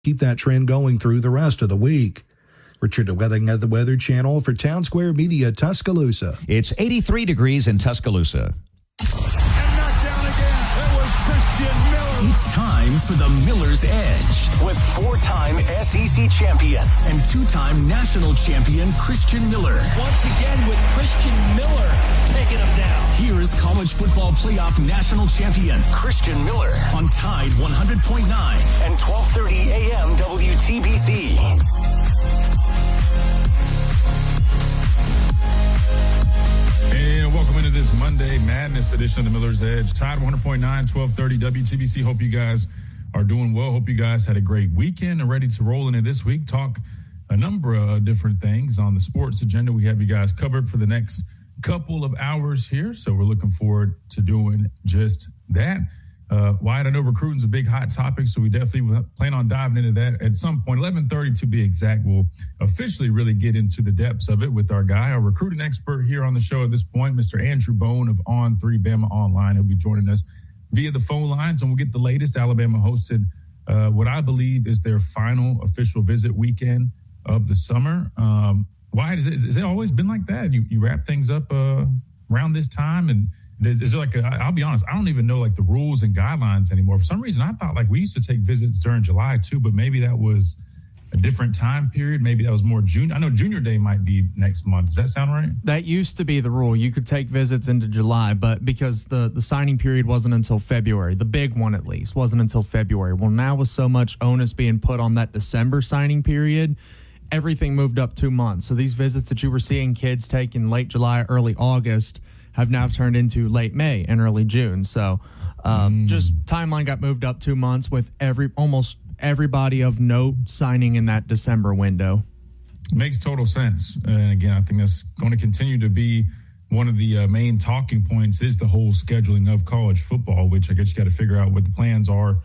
keep that trend going through the rest of the week. Richard Wedding at the Weather Channel for Town Square Media, Tuscaloosa. It's 83 degrees in Tuscaloosa. It's time for the Miller's Edge with four-time SEC champion and two-time national champion Christian Miller. Once again with Christian Miller taking him down. Here is college football playoff national champion Christian Miller on Tide 100.9 and 12:30 a.m. WTBC. And welcome into this Monday Madness edition of the Miller's Edge. Tide 100.9, 1230 WTBC. Hope you guys are doing well. Hope you guys had a great weekend and ready to roll into this week. Talk a number of different things on the sports agenda. We have you guys covered for the next couple of hours here. So we're looking forward to doing just that. Wyatt, I know recruiting's a big hot topic, so we definitely plan on diving into that at some point. 11:30 to be exact. We'll officially really get into the depths of it with our guy, our recruiting expert here on the show at this point, Mr. Andrew Bone of On3 Bama Online. He'll be joining us via the phone lines, and we'll get the latest. Alabama hosted what I believe is their final official visit weekend of the summer. Wyatt, has it always been like that? You wrap things up around this time, and is there like I'll be honest, I don't even know like the rules and guidelines anymore. For some reason, I thought like we used to take visits during July too, but maybe that was a different time period. Maybe that was more June. I know Junior Day might be next month. Does that sound right? That used to be the rule. You could take visits into July, but because the signing period wasn't until February, the big one at least, wasn't until February. Well, now with so much onus being put on that December signing period, everything moved up 2 months. So these visits that you were seeing kids take in late July, early August have now turned into late May and early June. So just timeline got moved up 2 months with almost everybody of note signing in that December window. Makes total sense. And again, I think that's going to continue to be one of the main talking points is the whole scheduling of college football, which I guess you got to figure out what the plans are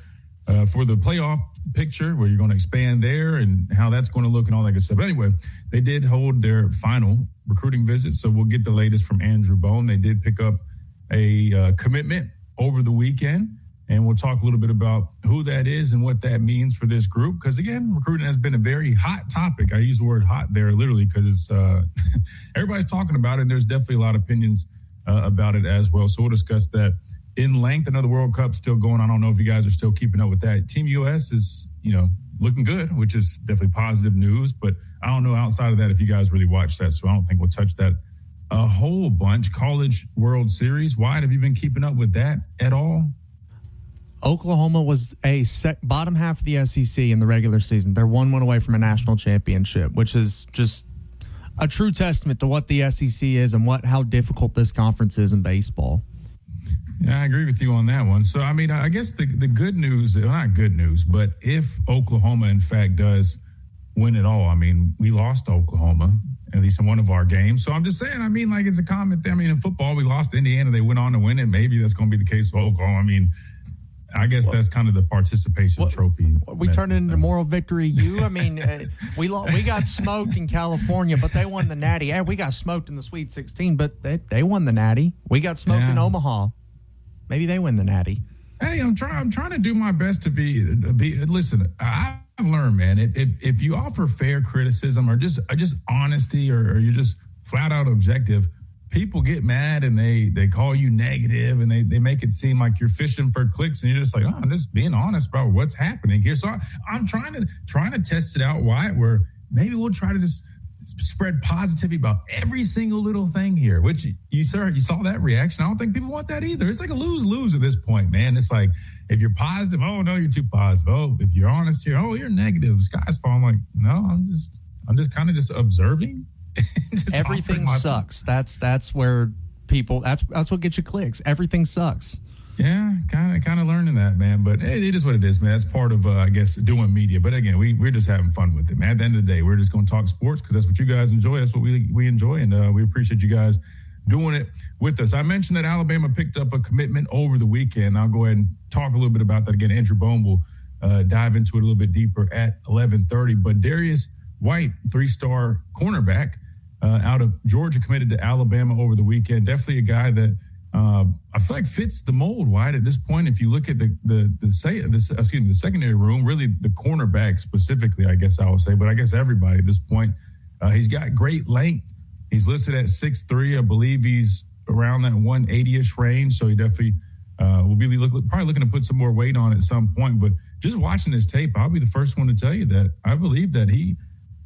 for the playoff picture, where you're going to expand there and how that's going to look and all that good stuff. But anyway, they did hold their final recruiting visit, so we'll get the latest from Andrew Bone. They did pick up a commitment over the weekend, and we'll talk a little bit about who that is and what that means for this group. Because, again, recruiting has been a very hot topic. I use the word hot there literally because it's everybody's talking about it, and there's definitely a lot of opinions about it as well. So we'll discuss that in length. I know the World Cup's still going on. I don't know if you guys are still keeping up with that. Team US is, looking good, which is definitely positive news. But I don't know outside of that if you guys really watch that. So I don't think we'll touch that a whole bunch. College World Series. Why have you been keeping up with that at all? Oklahoma was a bottom half of the SEC in the regular season. They're one win away from a national championship, which is just a true testament to what the SEC is and how difficult this conference is in baseball. Yeah, I agree with you on that one. So, I mean, I guess the good news, not good news, but if Oklahoma, in fact, does win it all, I mean, we lost to Oklahoma, at least in one of our games. So I'm just saying, I mean, like it's a comment there. I mean, in football, we lost to Indiana. They went on to win it. Maybe that's going to be the case for Oklahoma. I mean, I guess that's kind of the participation trophy. We turned it into moral victory. I mean, we got smoked in California, but they won the Natty. Hey, we got smoked in the Sweet 16, but they won the Natty. We got smoked in Omaha. Maybe they win the Natty. Hey, I'm trying to do my best to be. Listen, I've learned, man. If you offer fair criticism or just honesty, or you're just flat out objective, people get mad and they call you negative and they make it seem like you're fishing for clicks, and you're just like, oh, I'm just being honest about what's happening here. So I'm trying to test it out, Wyatt, where maybe we'll try to just spread positivity about every single little thing here, which you saw that reaction. I don't think people want that either. It's like a lose-lose at this point, man. It's like, if you're positive, oh, no, you're too positive. Oh, if you're honest here, oh, you're negative. Sky's falling. Like, no, I'm just kind of just observing. Just everything sucks. That's where people, that's what gets you clicks. Everything sucks. Yeah, kind of learning that, man. But it is what it is, man. That's part of, I guess, doing media. But again, we're just having fun with it, man. At the end of the day, we're just going to talk sports because that's what you guys enjoy. That's what we enjoy, and we appreciate you guys doing it with us. I mentioned that Alabama picked up a commitment over the weekend. I'll go ahead and talk a little bit about that again. Andrew Bone will dive into it a little bit deeper at 11:30. But Darius White, 3-star cornerback out of Georgia, committed to Alabama over the weekend. Definitely a guy that I feel like fits the mold, Wyatt, at this point. If you look at the secondary room, really the cornerback specifically, I guess I would say, but I guess everybody at this point, he's got great length. He's listed at 6'3". I believe he's around that 180-ish range, so he definitely will be probably looking to put some more weight on at some point. But just watching this tape, I'll be the first one to tell you that I believe that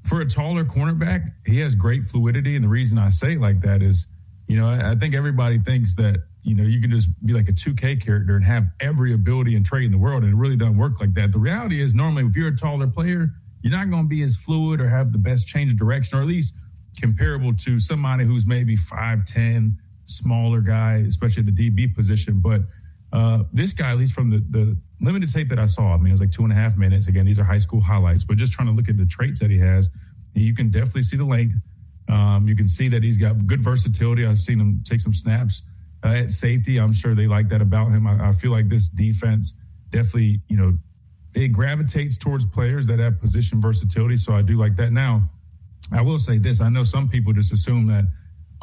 for a taller cornerback, he has great fluidity. And the reason I say it like that is, I think everybody thinks that, you can just be like a 2K character and have every ability and trait in the world, and it really doesn't work like that. The reality is normally if you're a taller player, you're not going to be as fluid or have the best change of direction, or at least comparable to somebody who's maybe 5'10", smaller guy, especially at the DB position. But this guy, at least from the limited tape that I saw, it was like 2.5 minutes. Again, these are high school highlights, but just trying to look at the traits that he has, you can definitely see the length. You can see that he's got good versatility. I've seen him take some snaps at safety. I'm sure they like that about him. I feel like this defense definitely, it gravitates towards players that have position versatility. So I do like that. Now, I will say this. I know some people just assume that,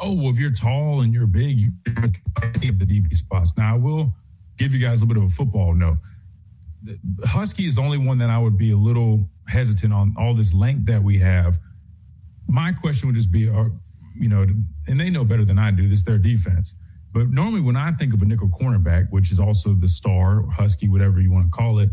if you're tall and you're big, you can have the DB spots. Now, I will give you guys a little bit of a football note. Husky is the only one that I would be a little hesitant on all this length that we have. My question would just be, and they know better than I do, this is their defense. But normally when I think of a nickel cornerback, which is also the star, Husky, whatever you want to call it,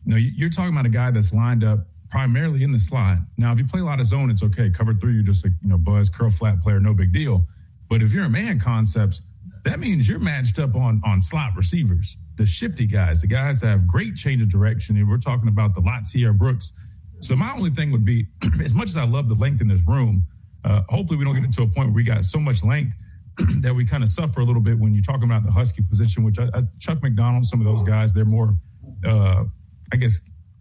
you're talking about a guy that's lined up primarily in the slot. Now, if you play a lot of zone, it's okay. Cover 3, you're just a buzz, curl flat player, no big deal. But if you're a man concepts, that means you're matched up on slot receivers, the shifty guys, the guys that have great change of direction. And we're talking about the Latsier Brooks. So my only thing would be, as much as I love the length in this room, hopefully we don't get into a point where we got so much length that we kind of suffer a little bit when you're talking about the Husky position, which Chuck McDonald, some of those guys, they're more,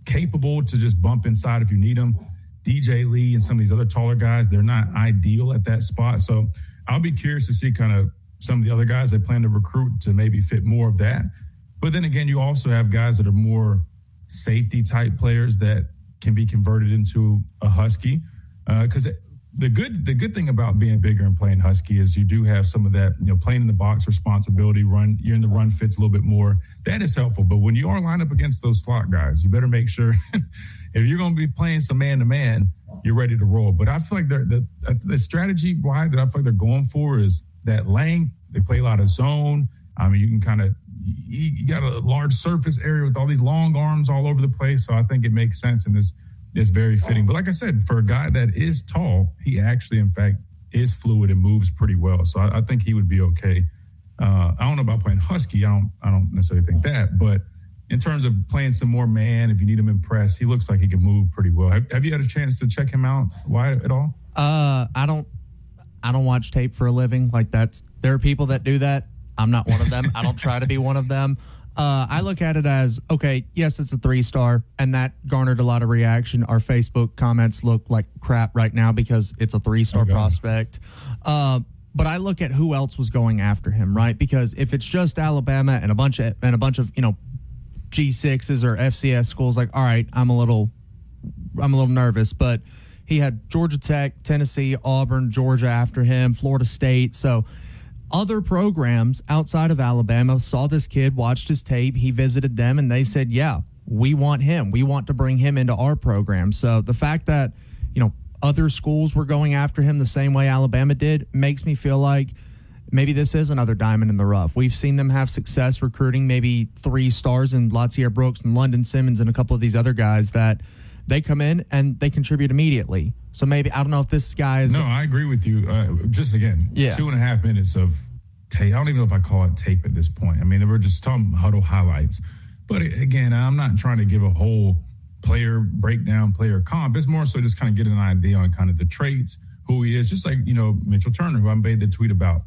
capable to just bump inside if you need them. DJ Lee and some of these other taller guys, they're not ideal at that spot. So I'll be curious to see kind of some of the other guys they plan to recruit to maybe fit more of that. But then again, you also have guys that are more safety type players that can be converted into a Husky. Because the good thing about being bigger and playing Husky is you do have some of that, playing in the box responsibility, you're in the run fits a little bit more. That is helpful. But when you are lined up against those slot guys, you better make sure if you're going to be playing some man-to-man, you're ready to roll. But I feel like the strategy wide that I feel like they're going for is that length. They play a lot of zone. You can you got a large surface area with all these long arms all over the place. So I think it makes sense, and this is very fitting. But like I said, for a guy that is tall, he actually, in fact, is fluid and moves pretty well. So I think he would be okay. I don't know about playing Husky. I don't necessarily think that. But in terms of playing some more man, if you need him impressed, he looks like he can move pretty well. Have you had a chance to check him out, Wyatt, at all? I don't watch tape for a living. There are people that do that. I'm not one of them. I don't try to be one of them. I look at it as, okay, yes, it's a 3-star, and that garnered a lot of reaction. Our Facebook comments look like crap right now because it's a 3-star prospect. But I look at who else was going after him, right? Because if it's just Alabama and a bunch of G6s or FCS schools, all right, I'm a little nervous. But he had Georgia Tech, Tennessee, Auburn, Georgia after him, Florida State. So other programs outside of Alabama saw this kid, watched his tape, he visited them, and they said, yeah, we want him. We want to bring him into our program. So the fact that, other schools were going after him the same way Alabama did makes me feel like maybe this is another diamond in the rough. We've seen them have success recruiting maybe 3 stars in Latsier Brooks and London Simmons and a couple of these other guys that they come in and they contribute immediately. So maybe, I don't know if this guy is... No, I agree with you. Just again, 2.5 minutes of tape. I don't even know if I call it tape at this point. They were just talking huddle highlights. But again, I'm not trying to give a whole player breakdown, player comp. It's more so just kind of getting an idea on kind of the traits, who he is. Just like, Mitchell Turner, who I made the tweet about.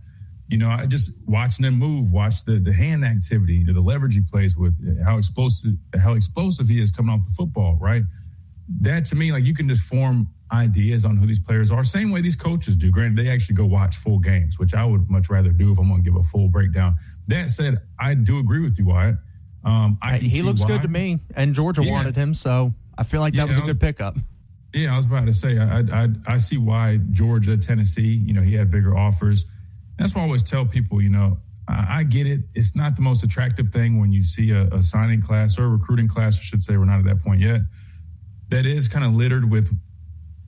I just watching him move, watch the hand activity, the leverage he plays with, how explosive he is coming off the football, right? That to me, you can just form ideas on who these players are. Same way these coaches do. Granted, they actually go watch full games, which I would much rather do if I'm going to give a full breakdown. That said, I do agree with you, Wyatt. He looks good to me, and Georgia wanted him, so I feel like that was a good pickup. Yeah, I was about to say, I see why Georgia, Tennessee, he had bigger offers. That's why I always tell people, I get it. It's not the most attractive thing when you see a signing class or a recruiting class, I should say. We're not at that point yet. That is kind of littered with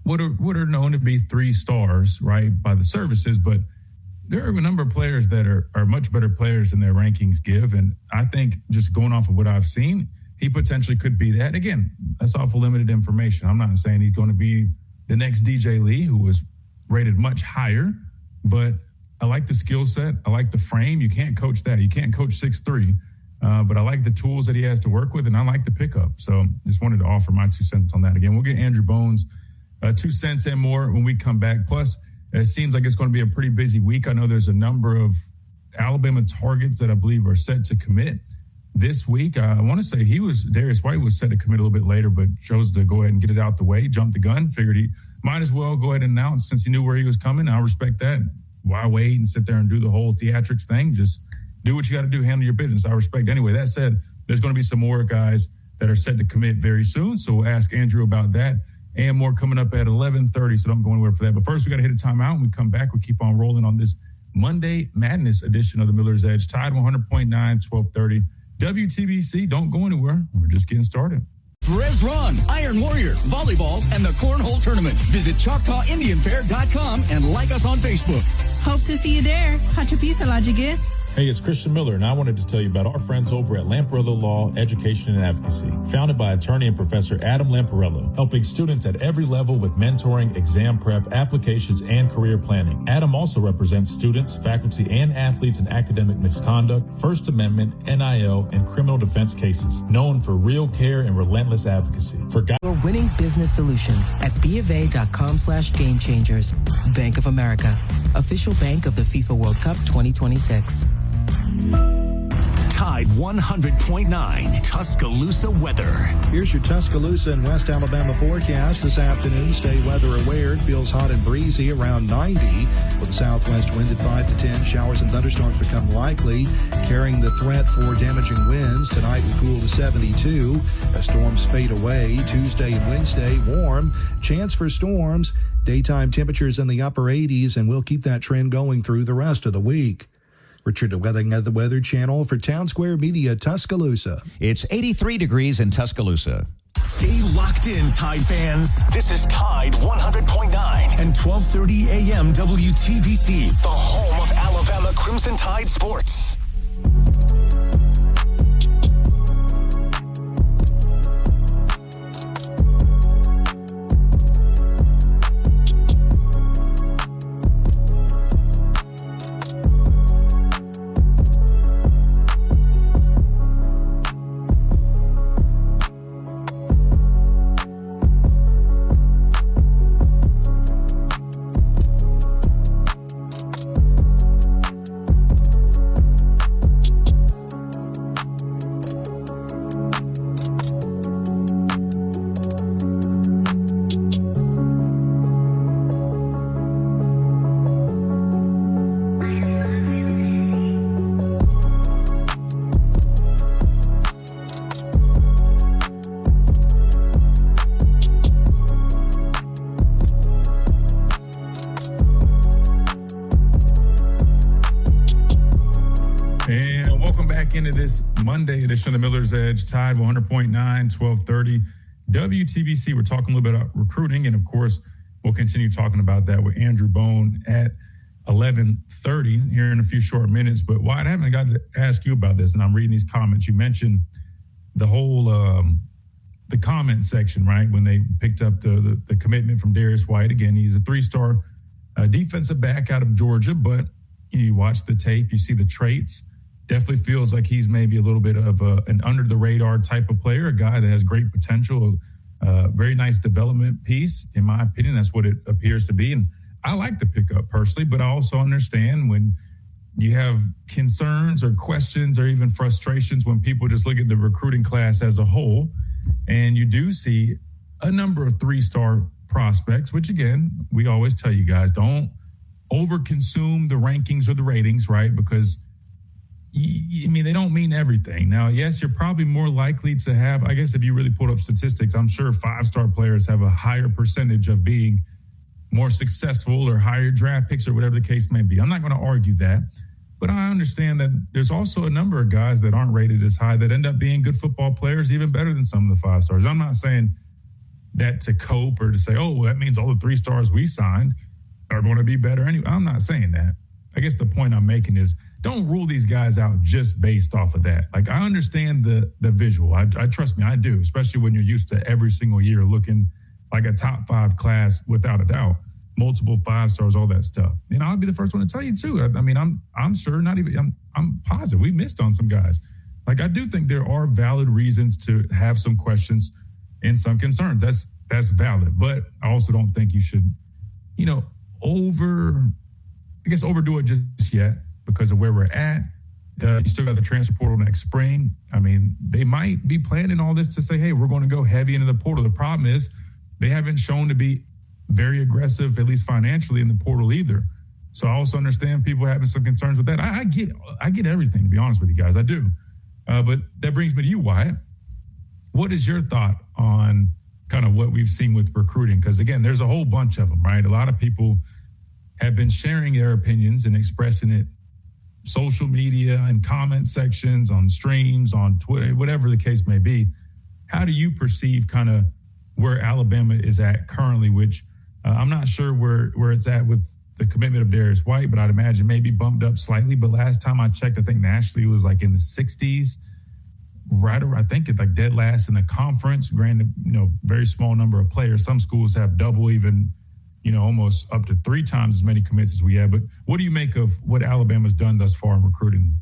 what are known to be 3 stars, right, by the services. But there are a number of players that are much better players than their rankings give. And I think just going off of what I've seen, he potentially could be that. Again, that's awful limited information. I'm not saying he's going to be the next DJ Lee, who was rated much higher, but I like the skill set. I like the frame. You can't coach that. You can't coach 6'3", but I like the tools that he has to work with, and I like the pickup. So just wanted to offer my 2 cents on that. Again, we'll get Andrew Bones' 2 cents and more when we come back. Plus, it seems like it's going to be a pretty busy week. I know there's a number of Alabama targets that I believe are set to commit this week. I want to say Darius White was set to commit a little bit later, but chose to go ahead and get it out the way, jumped the gun, figured he might as well go ahead and announce since he knew where he was coming. I respect that. Why wait and sit there and do the whole theatrics thing? Just do what you got to do, handle your business. I respect. Anyway, that said, there's going to be some more guys that are set to commit very soon. So we'll ask Andrew about that and more coming up at 11:30. So don't go anywhere for that. But first, we got to hit a timeout. When we come back, we keep on rolling on this Monday Madness edition of the Miller's Edge. Tide 100.9, 1230. WTBC, don't go anywhere. We're just getting started. Perez Run, Iron Warrior, Volleyball, and the Cornhole Tournament. Visit ChoctawIndianFair.com and like us on Facebook. Hope to see you there. Hachapisa Lajige. Hey, it's Christian Miller, and I wanted to tell you about our friends over at Lamparello Law, Education and Advocacy. Founded by attorney and Professor Adam Lamparello, helping students at every level with mentoring, exam prep, applications, and career planning. Adam also represents students, faculty, and athletes in academic misconduct, First Amendment, NIL, and criminal defense cases. Known for real care and relentless advocacy. For Your winning business solutions at BofA.com/game changers. Bank of America, official bank of the FIFA World Cup 2026. Tide 100.9 Tuscaloosa weather. Here's your Tuscaloosa and West Alabama forecast this afternoon. Stay weather aware. It feels hot and breezy around 90 with a southwest wind at 5 to 10. Showers and thunderstorms become likely, carrying the threat for damaging winds. Tonight we cool to 72 as storms fade away. Tuesday and Wednesday warm. Chance for storms. Daytime temperatures in the upper 80s, and we'll keep that trend going through the rest of the week. Richard Wedding of the Weather Channel for Town Square Media, Tuscaloosa. It's 83 degrees in Tuscaloosa. Stay locked in, Tide fans. This is Tide 100.9 and 1230 AM WTBC, the home of Alabama Crimson Tide sports. Into this Monday edition of the Miller's Edge, Tide 100.9, 1230 WTBC. We're talking a little bit about recruiting, and of course, we'll continue talking about that with Andrew Bone at 11:30 here in a few short minutes. But Wyatt, I haven't got to ask you about this, and I'm reading these comments. You mentioned the whole the comment section, right? When they picked up the commitment from Darius White. Again, he's a 3-star defensive back out of Georgia, but you watch the tape, you see the traits. Definitely feels like he's maybe a little bit of an under-the-radar type of player, a guy that has great potential, very nice development piece. In my opinion, that's what it appears to be. And I like the pickup personally, but I also understand when you have concerns or questions or even frustrations when people just look at the recruiting class as a whole, and you do see a number of 3-star prospects, which, again, we always tell you guys, don't over-consume the rankings or the ratings, right? Because I mean, they don't mean everything. Now, yes, you're probably more likely to have, I guess if you really pulled up statistics, I'm sure 5-star players have a higher percentage of being more successful or higher draft picks or whatever the case may be. I'm not going to argue that. But I understand that there's also a number of guys that aren't rated as high that end up being good football players, even better than some of the 5 stars. I'm not saying that to cope or to say, oh, well, that means all the 3 stars we signed are going to be better anyway. I'm not saying that. I guess the point I'm making is don't rule these guys out just based off of that. Like, I understand the visual. I trust me, I do, especially when you're used to every single year looking like a top 5 class without a doubt. Multiple 5 stars, all that stuff. And I'll be the first one to tell you too. I mean, I'm sure I'm positive we missed on some guys. Like, I do think there are valid reasons to have some questions and some concerns. That's valid. But I also don't think you should, overdo it just yet because of where we're at. You still got the transfer portal next spring. I mean, they might be planning all this to say, hey, we're going to go heavy into the portal. The problem is they haven't shown to be very aggressive, at least financially, in the portal either. So I also understand people having some concerns with that. I get everything, to be honest with you guys. I do. But that brings me to you, Wyatt. What is your thought on kind of what we've seen with recruiting? Because, again, there's a whole bunch of them, right? A lot of people have been sharing their opinions and expressing it social media and comment sections, on streams, on Twitter, whatever the case may be. How do you perceive kind of where Alabama is at currently, which I'm not sure where it's at with the commitment of Darius White, but I'd imagine maybe bumped up slightly. But last time I checked, I think nationally it was like in the 60s, right around, I think it's like dead last in the conference. Granted, very small number of players. Some schools have double, even, almost up to 3 times as many commits as we have. But what do you make of what Alabama's done thus far in recruiting?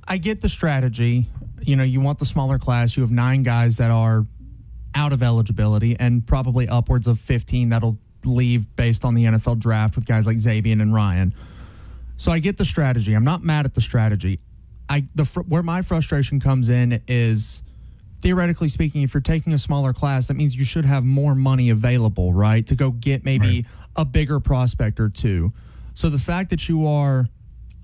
I get the strategy. You want the smaller class. You have 9 guys that are out of eligibility and probably upwards of 15 that'll leave based on the NFL draft with guys like Xavier and Ryan. So I get the strategy. I'm not mad at the strategy. Where my frustration comes in is, theoretically speaking, if you're taking a smaller class, that means you should have more money available, right, to go get maybe a bigger prospect or 2. So the fact that you are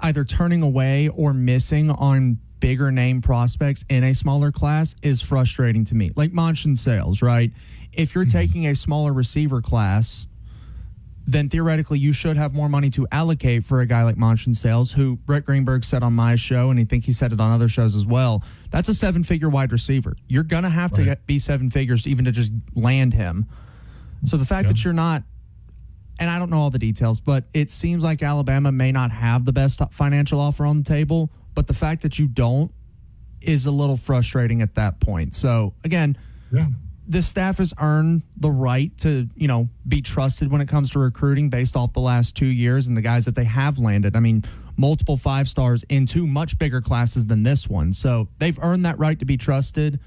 either turning away or missing on bigger name prospects in a smaller class is frustrating to me. Like Monson Sales, right? If you're taking a smaller receiver class, then theoretically you should have more money to allocate for a guy like Monson Sales, who Brett Greenberg said on my show, and I think he said it on other shows as well. That's a 7-figure wide receiver. You're going to have to be 7 figures even to just land him. So the fact that you're not, and I don't know all the details, but it seems like Alabama may not have the best financial offer on the table, but the fact that you don't is a little frustrating at that point. So again, the staff has earned the right to, be trusted when it comes to recruiting based off the last 2 years and the guys that they have landed. I mean, multiple 5 stars in 2 much bigger classes than this one. So they've earned that right to be trusted.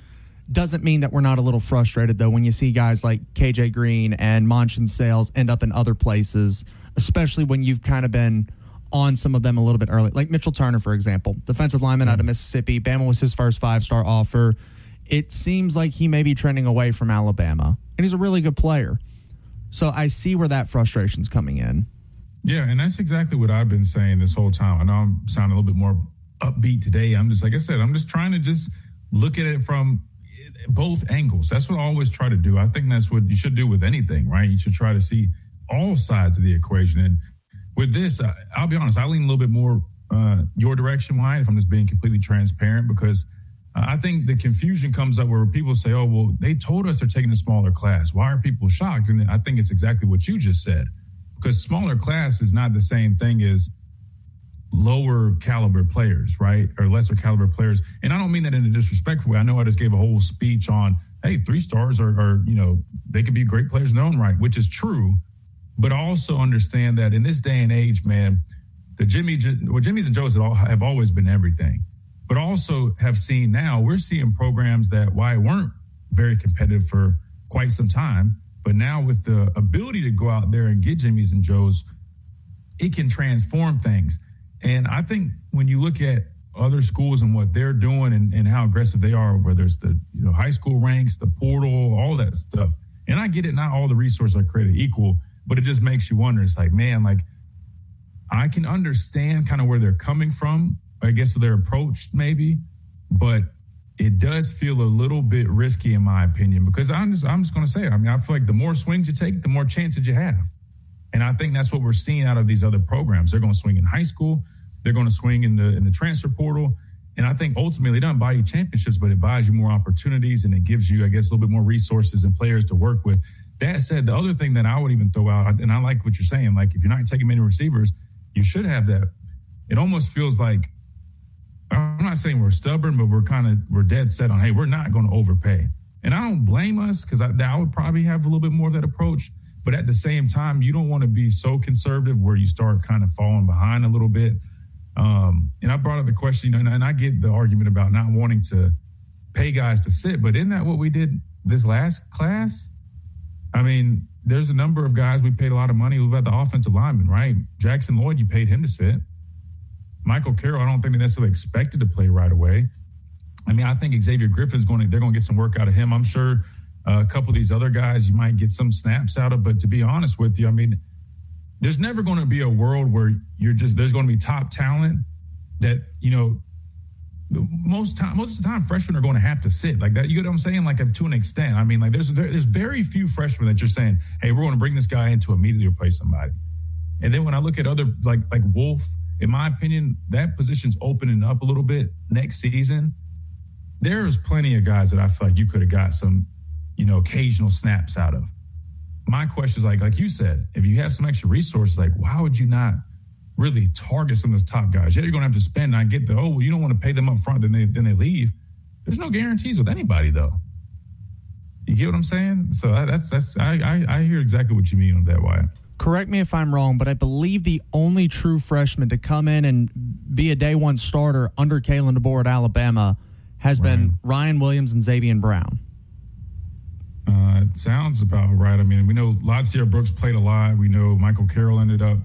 Doesn't mean that we're not a little frustrated, though, when you see guys like KJ Green and Monson Sales end up in other places, especially when you've kind of been on some of them a little bit early. Like Mitchell Turner, for example, defensive lineman out of Mississippi. Bama was his first 5-star offer. It seems like he may be trending away from Alabama, and he's a really good player. So I see where that frustration's coming in. Yeah, and that's exactly what I've been saying this whole time. I know I'm sounding a little bit more upbeat today. I'm just, like I said, I'm just trying to just look at it from both angles. That's what I always try to do. I think that's what you should do with anything, right? You should try to see all sides of the equation. And with this, I'll be honest, I lean a little bit more your direction, Wyatt, if I'm just being completely transparent, because I think the confusion comes up where people say, oh, well, they told us they're taking a smaller class. Why are people shocked? And I think it's exactly what you just said, because smaller class is not the same thing as lower caliber players, right? Or lesser caliber players. And I don't mean that in a disrespectful way. I know I just gave a whole speech on, hey, 3 stars are they could be great players in their own right, which is true. But I also understand that in this day and age, man, Jimmys and Joes have always been everything. But also have seen now, we're seeing programs that weren't very competitive for quite some time. But now with the ability to go out there and get Jimmys and Joes, it can transform things. And I think when you look at other schools and what they're doing and how aggressive they are, whether it's the high school ranks, the portal, all that stuff. And I get it, not all the resources are created equal, but it just makes you wonder. It's like, man, like I can understand kind of where they're coming from, I guess their approach maybe, but it does feel a little bit risky in my opinion, because I'm just going to say it. I mean, I feel like the more swings you take, the more chances you have. And I think that's what we're seeing out of these other programs. They're going to swing in high school. they're going to swing in the transfer portal. And I think ultimately it doesn't buy you championships, but it buys you more opportunities and it gives you, I guess, a little bit more resources and players to work with. That said, the other thing that I would even throw out, and I like what you're saying, like if you're not taking many receivers, you should have that. It almost feels like, I'm not saying we're stubborn, but we're dead set on, hey, we're not going to overpay. And I don't blame us because I would probably have a little bit more of that approach. But at the same time, you don't want to be so conservative where you start kind of falling behind a little bit. And I brought up the question, and I get the argument about not wanting to pay guys to sit, but isn't that what we did this last class? I mean, there's a number of guys we paid a lot of money. What about the offensive lineman, right? Jackson Lloyd, you paid him to sit. Michael Carroll, I don't think they necessarily expected to play right away. I mean, I think Xavier Griffin's they're going to get some work out of him. I'm sure a couple of these other guys you might get some snaps out of, but to be honest with you, I mean, there's never going to be a world where there's going to be top talent that, most of the time freshmen are going to have to sit like that. You know what I'm saying? Like to an extent. I mean, like there's very few freshmen that you're saying, hey, we're going to bring this guy in to immediately replace somebody. And then when I look at other like Wolf, in my opinion, that position's opening up a little bit next season. There's plenty of guys that I feel like you could have got some, occasional snaps out of. My question is like you said, if you have some extra resources, like why would you not really target some of those top guys? Yeah, you're going to have to spend. And I get you don't want to pay them up front, then they leave. There's no guarantees with anybody though. You get what I'm saying? So I hear exactly what you mean on that, Wyatt. Correct me if I'm wrong, but I believe the only true freshman to come in and be a day one starter under Kalen DeBoer at Alabama has been Ryan Williams and Xavier Brown. It sounds about right. I mean, we know Ladsierre Brooks played a lot. We know Michael Carroll ended up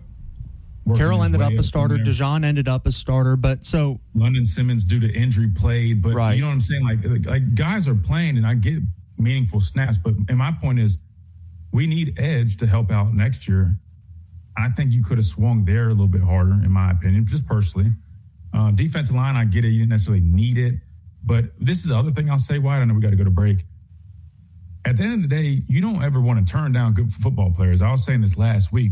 a starter. Dijon ended up a starter. But so London Simmons, due to injury, played. But right. You know what I'm saying? Like guys are playing, and I get meaningful snaps. And my point is, we need edge to help out next year. I think you could have swung there a little bit harder, in my opinion, just personally. Defensive line, I get it. You didn't necessarily need it. But this is the other thing I'll say, Wyatt. I know we got to go to break. At the end of the day, you don't ever want to turn down good football players. I was saying this last week.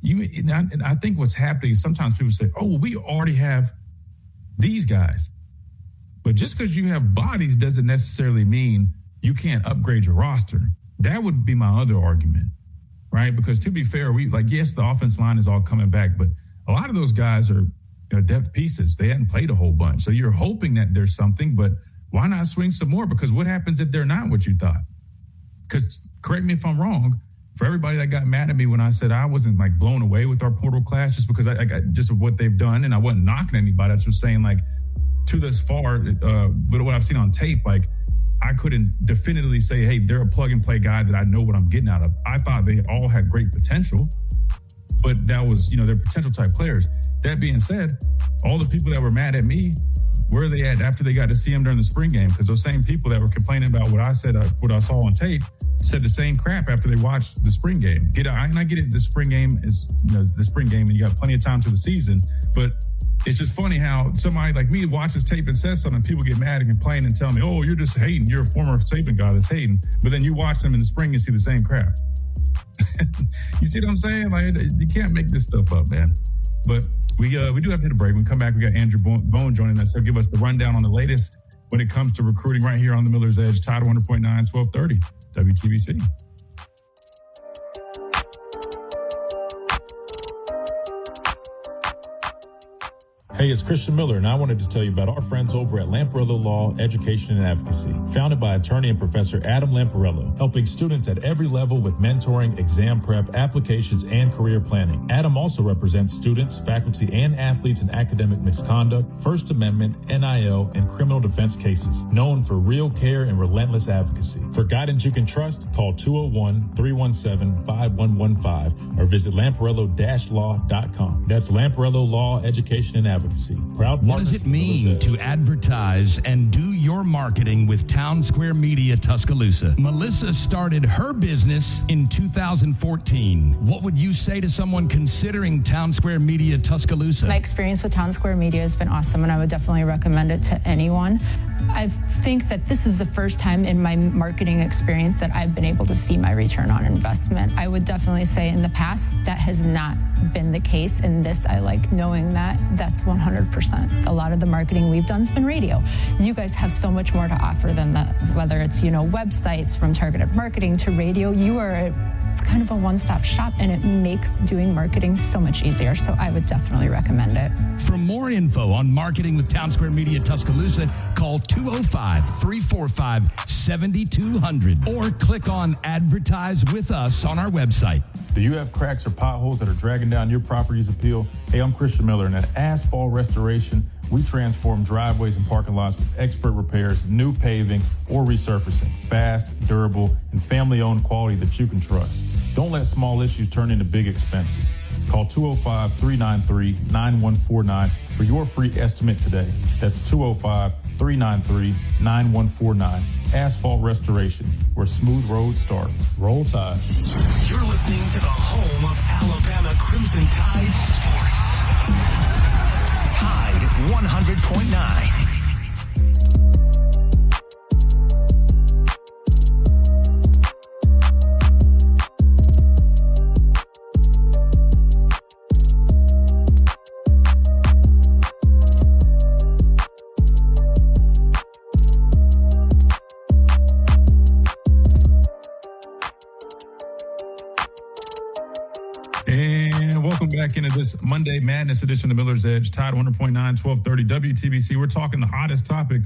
And I think what's happening is sometimes people say, oh, we already have these guys. But just because you have bodies doesn't necessarily mean you can't upgrade your roster. That would be my other argument, right? Because to be fair, yes, the offense line is all coming back, but a lot of those guys are depth pieces. They hadn't played a whole bunch. So you're hoping that there's something, but why not swing some more? Because what happens if they're not what you thought? Because correct me if I'm wrong, for everybody that got mad at me when I said I wasn't blown away with our portal class just because I got just of what they've done, and I wasn't knocking anybody. I was just saying to this far, but what I've seen on tape, I couldn't definitively say, hey, they're a plug and play guy that I know what I'm getting out of. I thought they all had great potential, but that was, they're potential type players. That being said, all the people that were mad at me, where are they at after they got to see him during the spring game? Because those same people that were complaining about what I said, what I saw on tape, said the same crap after they watched the spring game. I get it. The spring game is the spring game, and you got plenty of time to the season. But it's just funny how somebody like me watches tape and says something, people get mad and complain and tell me, "Oh, you're just hating. You're a former Saban guy that's hating." But then you watch them in the spring and see the same crap. You see what I'm saying? You can't make this stuff up, man. But we do have to hit a break. When we come back, we got Andrew Bone joining us. He'll give us the rundown on the latest when it comes to recruiting right here on the Miller's Edge, Tide 100.9, 1230, WTBC. Hey, it's Christian Miller, and I wanted to tell you about our friends over at Lamparello Law, Education and Advocacy. Founded by attorney and Professor Adam Lamparello, helping students at every level with mentoring, exam prep, applications, and career planning. Adam also represents students, faculty, and athletes in academic misconduct, First Amendment, NIL, and criminal defense cases. Known for real care and relentless advocacy. For guidance you can trust, call 201-317-5115 or visit lamparello-law.com. That's Lamparello Law, Education and Advocacy. What does it mean to advertise and do your marketing with Town Square Media Tuscaloosa? Melissa started her business in 2014. What would you say to someone considering Town Square Media Tuscaloosa? My experience with Town Square Media has been awesome, and I would definitely recommend it to anyone. I think that this is the first time in my marketing experience that I've been able to see my return on investment. I would definitely say in the past that has not been the case. In this, I like knowing that that's one 100%. A lot of the marketing we've done has been radio. You guys have so much more to offer than that, whether it's, websites, from targeted marketing to radio. You are kind of a one-stop shop, and it makes doing marketing so much easier. So I would definitely recommend it. For more info on marketing with Town Square Media Tuscaloosa, call 205-345-7200 or click on Advertise with Us on our website. Do you have cracks or potholes that are dragging down your property's appeal? Hey, I'm Christian Miller, and at Asphalt Restoration, we transform driveways and parking lots with expert repairs, new paving, or resurfacing. Fast, durable, and family-owned quality that you can trust. Don't let small issues turn into big expenses. Call 205-393-9149 for your free estimate today. That's 205-393-9149. Asphalt Restoration, where smooth roads start. Roll Tide. You're listening to the home of Alabama Crimson Tide Sports. Tide 100.9. And welcome back into this Monday Madness edition of Miller's Edge, Tide 100.9, 1230 WTBC. We're talking the hottest topic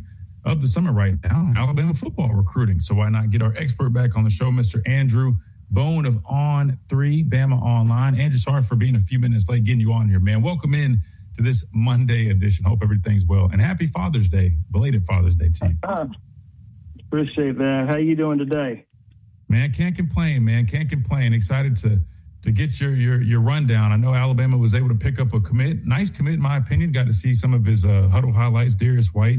of the summer right now, Alabama football recruiting. So why not get our expert back on the show, Mr. Andrew Bone of On3, Bama Online. Andrew, sorry for being a few minutes late getting you on here, man. Welcome in to this Monday edition. Hope everything's well. And happy Father's Day, belated Father's Day to you. Appreciate that. How you doing today? Man, can't complain, man. Can't complain. Excited to get your rundown. I know Alabama was able to pick up a nice commit in my opinion. Got to see some of his huddle highlights. Darius White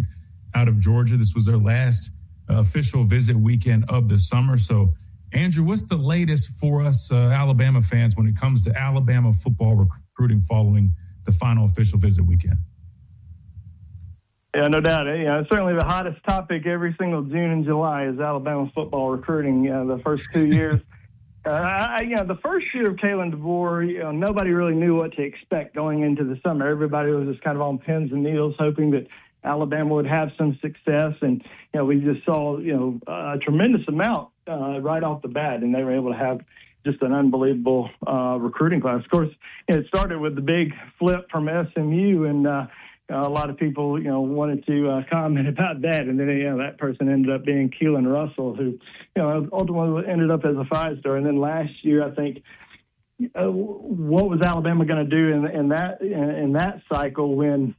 out of Georgia. This was their last official visit weekend of the summer. So, Andrew, what's the latest for us Alabama fans when it comes to Alabama football recruiting following the final official visit weekend? Yeah, no doubt. Certainly the hottest topic every single June and July is Alabama football recruiting. The first 2 years. The first year of Kalen DeVore, nobody really knew what to expect going into the summer. Everybody was just kind of on pins and needles, hoping that Alabama would have some success. And, we just saw, a tremendous amount right off the bat, and they were able to have just an unbelievable recruiting class. Of course, it started with the big flip from SMU, and a lot of people, wanted to comment about that. And then, that person ended up being Keelan Russell, who, ultimately ended up as a 5-star. And then last year, I think, what was Alabama going to do in that cycle when,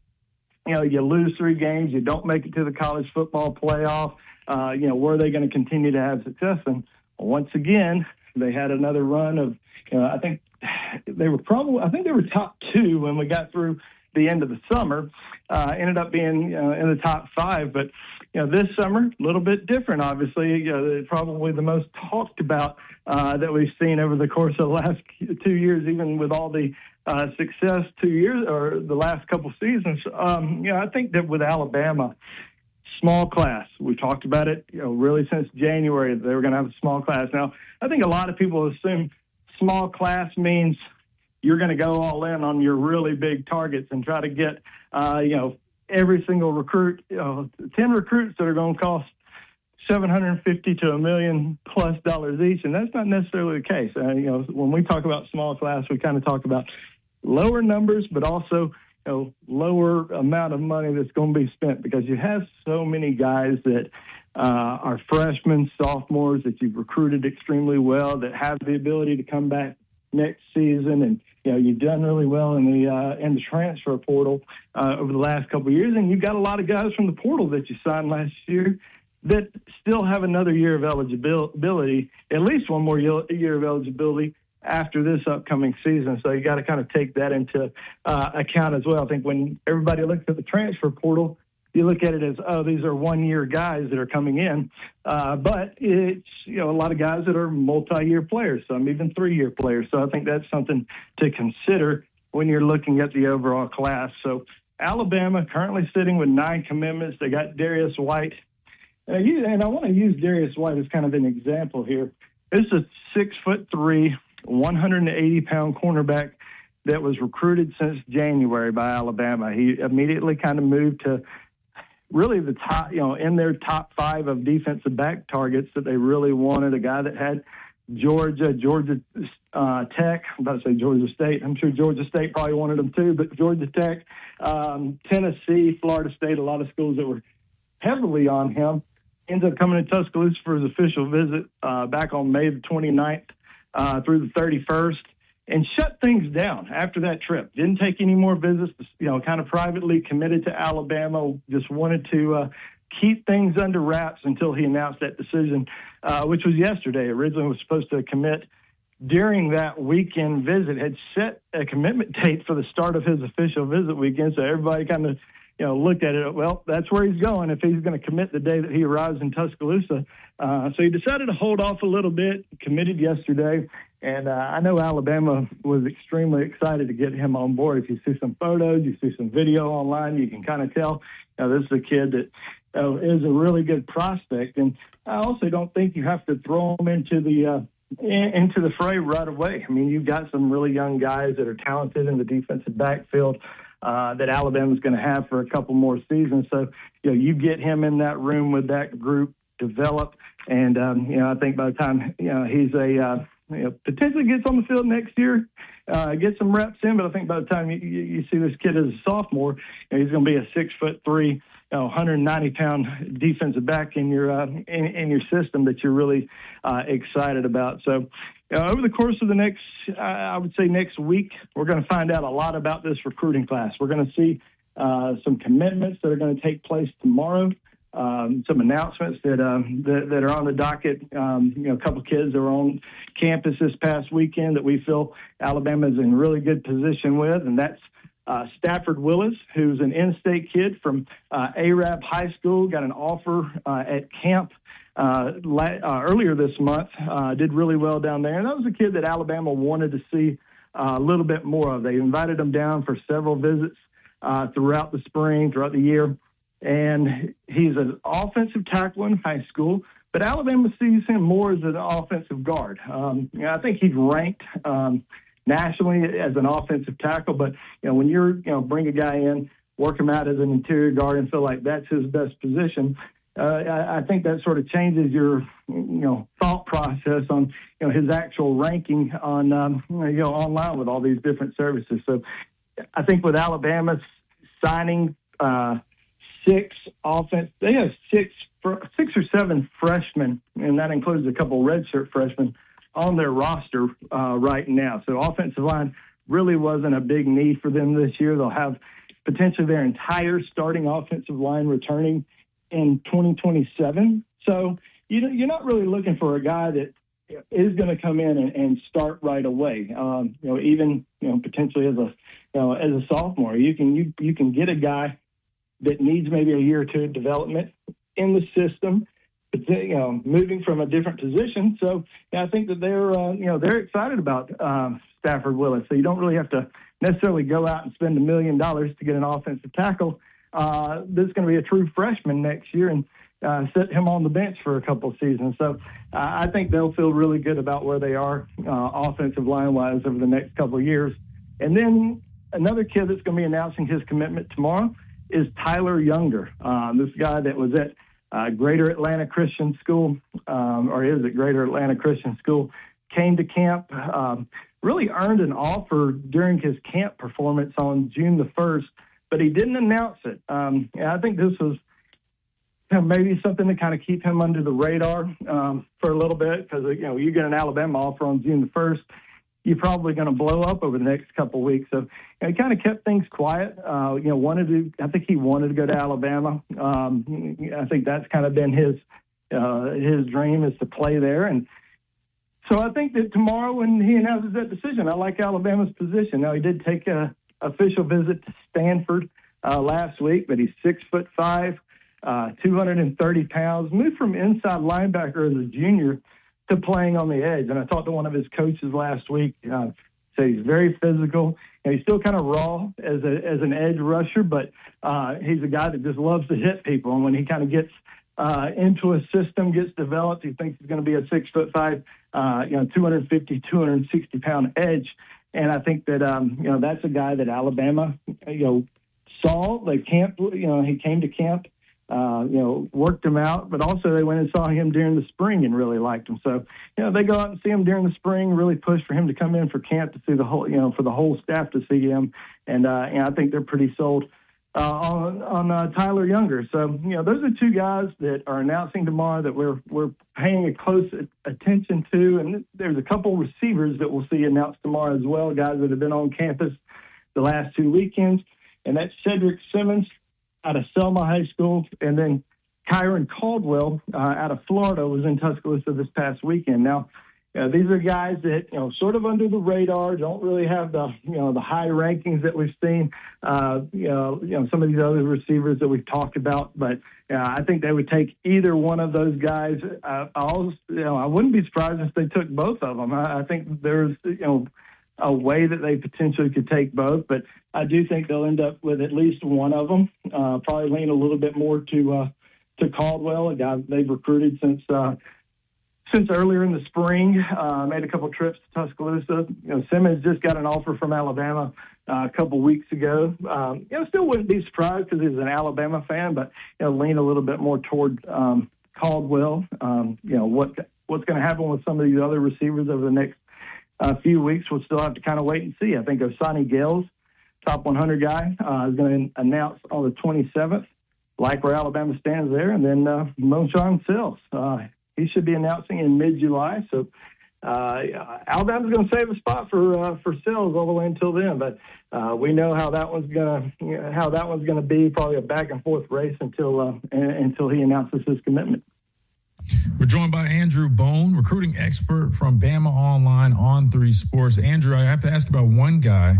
you lose 3 games, you don't make it to the college football playoff? Were they going to continue to have success? And once again, they had another run of, I think they were top 2 when we got through the end of the summer, ended up being in the top 5. But, this summer, a little bit different, obviously. Probably the most talked about that we've seen over the course of the last 2 years, even with all the success 2 years or the last couple seasons. I think that with Alabama, small class, we talked about it, really since January, they were going to have a small class. Now, I think a lot of people assume small class means you're going to go all in on your really big targets and try to get, every single recruit, 10 recruits that are going to cost $750,000 to $1 million+ each. And that's not necessarily the case. When we talk about small class, we kind of talk about lower numbers, but also, lower amount of money that's going to be spent, because you have so many guys that are freshmen, sophomores that you've recruited extremely well, that have the ability to come back next season. And, you've done really well in the transfer portal over the last couple of years. And you've got a lot of guys from the portal that you signed last year that still have another year of eligibility, at least one more year of eligibility after this upcoming season. So you got to kind of take that into account as well. I think when everybody looks at the transfer portal, you look at it as, these are 1-year guys that are coming in. But it's, a lot of guys that are multi-year players, some even 3-year players. So I think that's something to consider when you're looking at the overall class. So Alabama currently sitting with 9 commitments. They got Darius White. And I want to use Darius White as kind of an example here. This is a 6'3", 180-pound cornerback that was recruited since January by Alabama. He immediately kind of moved to really the top, in their top 5 of defensive back targets that they really wanted, a guy that had Georgia Tech. I'm about to say Georgia State. I'm sure Georgia State probably wanted him too, but Georgia Tech, Tennessee, Florida State, a lot of schools that were heavily on him. Ends up coming to Tuscaloosa for his official visit back on May the 29th through the 31st, and shut things down after that trip. Didn't take any more visits, kind of privately committed to Alabama, just wanted to keep things under wraps until he announced that decision, which was yesterday. Originally was supposed to commit during that weekend visit, had set a commitment date for the start of his official visit weekend, so everybody kind of looked at it, well, that's where he's going if he's going to commit the day that he arrives in Tuscaloosa. So he decided to hold off a little bit, committed yesterday, and I know Alabama was extremely excited to get him on board. If you see some photos, you see some video online, you can kind of tell this is a kid that is a really good prospect. And I also don't think you have to throw him into the fray right away. I mean, you've got some really young guys that are talented in the defensive backfield that Alabama's going to have for a couple more seasons. So, you get him in that room with that group, develop, and, I think by the time, he's potentially gets on the field next year, get some reps in, but I think by the time you see this kid as a sophomore, he's going to be a 6'3", 190-pound defensive back in your system that you're really excited about. So over the course of the next week, we're going to find out a lot about this recruiting class. We're going to see some commitments that are going to take place tomorrow. Some announcements that are on the docket. A couple of kids that were on campus this past weekend that we feel Alabama is in really good position with, and that's Stafford Willis, who's an in-state kid from Arab High School, got an offer at camp earlier this month, did really well down there. And that was a kid that Alabama wanted to see a little bit more of. They invited him down for several visits throughout the spring, throughout the year. And he's an offensive tackle in high school, but Alabama sees him more as an offensive guard. I think he's ranked nationally as an offensive tackle, but when you're bring a guy in, work him out as an interior guard, and feel like that's his best position, I think that sort of changes your thought process on his actual ranking on online with all these different services. So I think with Alabama signing they have six or seven freshmen, and that includes a couple redshirt freshmen on their roster right now. So offensive line really wasn't a big need for them this year. They'll have potentially their entire starting offensive line returning in 2027. So you're not really looking for a guy that is going to come in and start right away. Even potentially as a sophomore, you can get a guy that needs maybe a year or two of development in the system, but moving from a different position. So I think that they're excited about Stafford Willis. So you don't really have to necessarily go out and spend $1 million to get an offensive tackle. This is going to be a true freshman next year and set him on the bench for a couple of seasons. So I think they'll feel really good about where they are offensive line-wise over the next couple of years. And then another kid that's going to be announcing his commitment tomorrow is Tyler Younger. This guy that was at Greater Atlanta Christian School, or is at Greater Atlanta Christian School, came to camp, really earned an offer during his camp performance on June the 1st, but he didn't announce it. I think this was maybe something to kind of keep him under the radar for a little bit, because you get an Alabama offer on June the 1st, you're probably going to blow up over the next couple of weeks. So he kind of kept things quiet. I think he wanted to go to Alabama. I think that's kind of been his dream, is to play there. And so I think that tomorrow when he announces that decision, I like Alabama's position. Now, he did take a official visit to Stanford last week, but he's 6'5", 230 pounds, moved from inside linebacker as a junior to playing on the edge. And I talked to one of his coaches last week, said he's very physical. He's still kind of raw as an edge rusher, but he's a guy that just loves to hit people. And when he kind of gets into a system, gets developed, he thinks he's going to be a 6'5", 250, 260 pound edge. And I think that, that's a guy that Alabama, saw. They camp, he came to camp, worked him out, but also they went and saw him during the spring and really liked him. So, they go out and see him during the spring, really push for him to come in for camp to see the whole, for the whole staff to see him. And I think they're pretty sold on Tyler Younger. So, those are two guys that are announcing tomorrow that we're paying a close attention to. And there's a couple receivers that we'll see announced tomorrow as well, guys that have been on campus the last 2 weekends. And that's Cedric Simmons out of Selma High School, and then Kyron Caldwell out of Florida was in Tuscaloosa this past weekend. Now, these are guys that, sort of under the radar, don't really have the, the high rankings that we've seen, some of these other receivers that we've talked about. But I think they would take either one of those guys. I wouldn't be surprised if they took both of them. I think there's, a way that they potentially could take both, but I do think they'll end up with at least one of them. Probably lean a little bit more to Caldwell, a guy they've recruited since earlier in the spring. Made a couple trips to Tuscaloosa. Simmons just got an offer from Alabama a couple weeks ago. Still wouldn't be surprised because he's an Alabama fan, but lean a little bit more toward Caldwell. What's going to happen with some of these other receivers over the next few weeks, we'll still have to kind of wait and see. I think Osani Gales, top 100 guy, is going to announce on the 27th, like where Alabama stands there. And then Monshawn Sills, he should be announcing in mid-July. So Alabama's going to save a spot for Sills all the way until then. But we know how that one's going to be, probably a back and forth race until he announces his commitment. We're joined by Andrew Bone, recruiting expert from Bama Online on 3 Sports. Andrew, I have to ask about one guy,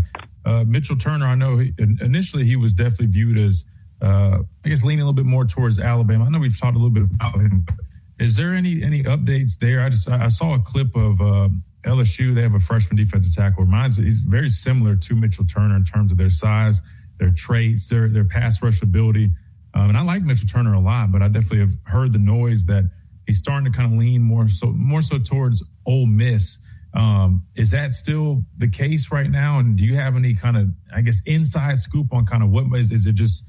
Mitchell Turner. I know initially he was definitely viewed as, leaning a little bit more towards Alabama. I know we've talked a little bit about him, but is there any updates there? I saw a clip of LSU. They have a freshman defensive tackle. He's very similar to Mitchell Turner in terms of their size, their traits, their pass rush ability. And I like Mitchell Turner a lot, but I definitely have heard the noise that he's starting to kind of lean more so towards Ole Miss. Is that still the case right now? And do you have any kind of, inside scoop on kind of what is it just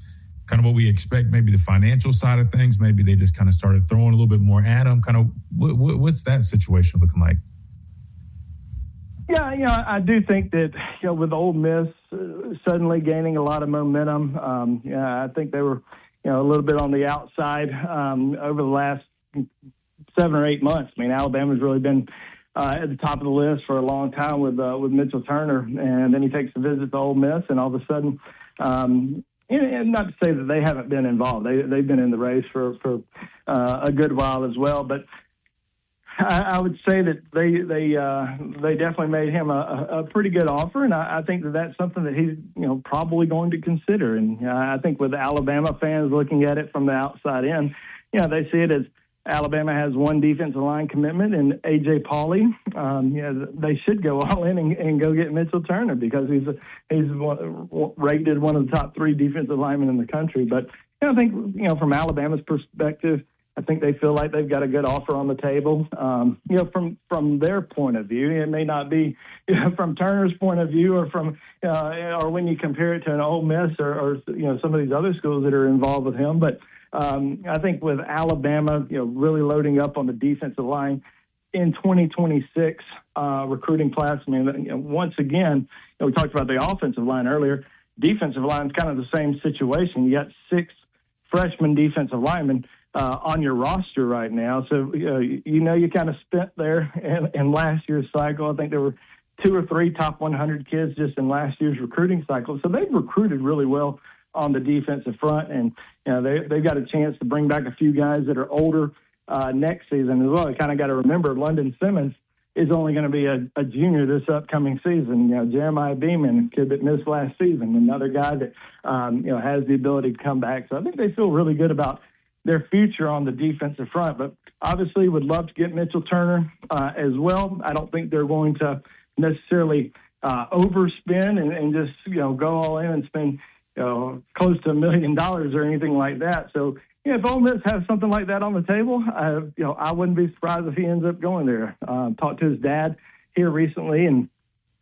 kind of what we expect, maybe the financial side of things? Maybe they just kind of started throwing a little bit more at him. Kind of what's that situation looking like? Yeah, I do think that, with Ole Miss suddenly gaining a lot of momentum, I think they were, a little bit on the outside over the last 7 or 8 months. I mean, Alabama's really been at the top of the list for a long time with Mitchell Turner, and then he takes a visit to Ole Miss, and all of a sudden, and not to say that they haven't been involved. They've been in the race for a good while as well, but I would say that they definitely made him a pretty good offer, and I think that that's something that he's probably going to consider. And I think with Alabama fans looking at it from the outside in, they see it as Alabama has one defensive line commitment, and A.J. Pauley. They should go all in and go get Mitchell Turner because he's rated one of the top 3 defensive linemen in the country. But I think from Alabama's perspective, I think they feel like they've got a good offer on the table. From their point of view, it may not be from Turner's point of view, or from or when you compare it to an Ole Miss or some of these other schools that are involved with him. But I think with Alabama, really loading up on the defensive line in 2026 recruiting class. I mean, once again, we talked about the offensive line earlier. Defensive line is kind of the same situation. You got 6 freshman defensive linemen on your roster right now. So, you kind of spent there in last year's cycle. I think there were 2 or 3 top 100 kids just in last year's recruiting cycle. So they've recruited really well on the defensive front. And, they've got a chance to bring back a few guys that are older next season as well. You kind of got to remember London Simmons is only going to be a junior this upcoming season. Jeremiah Beeman, kid that missed last season, another guy that, has the ability to come back. So I think they feel really good about their future on the defensive front, but obviously would love to get Mitchell Turner as well. I don't think they're going to necessarily overspend and just, go all in and spend, close to $1 million or anything like that. So, if Ole Miss has something like that on the table, I wouldn't be surprised if he ends up going there. Talked to his dad here recently, and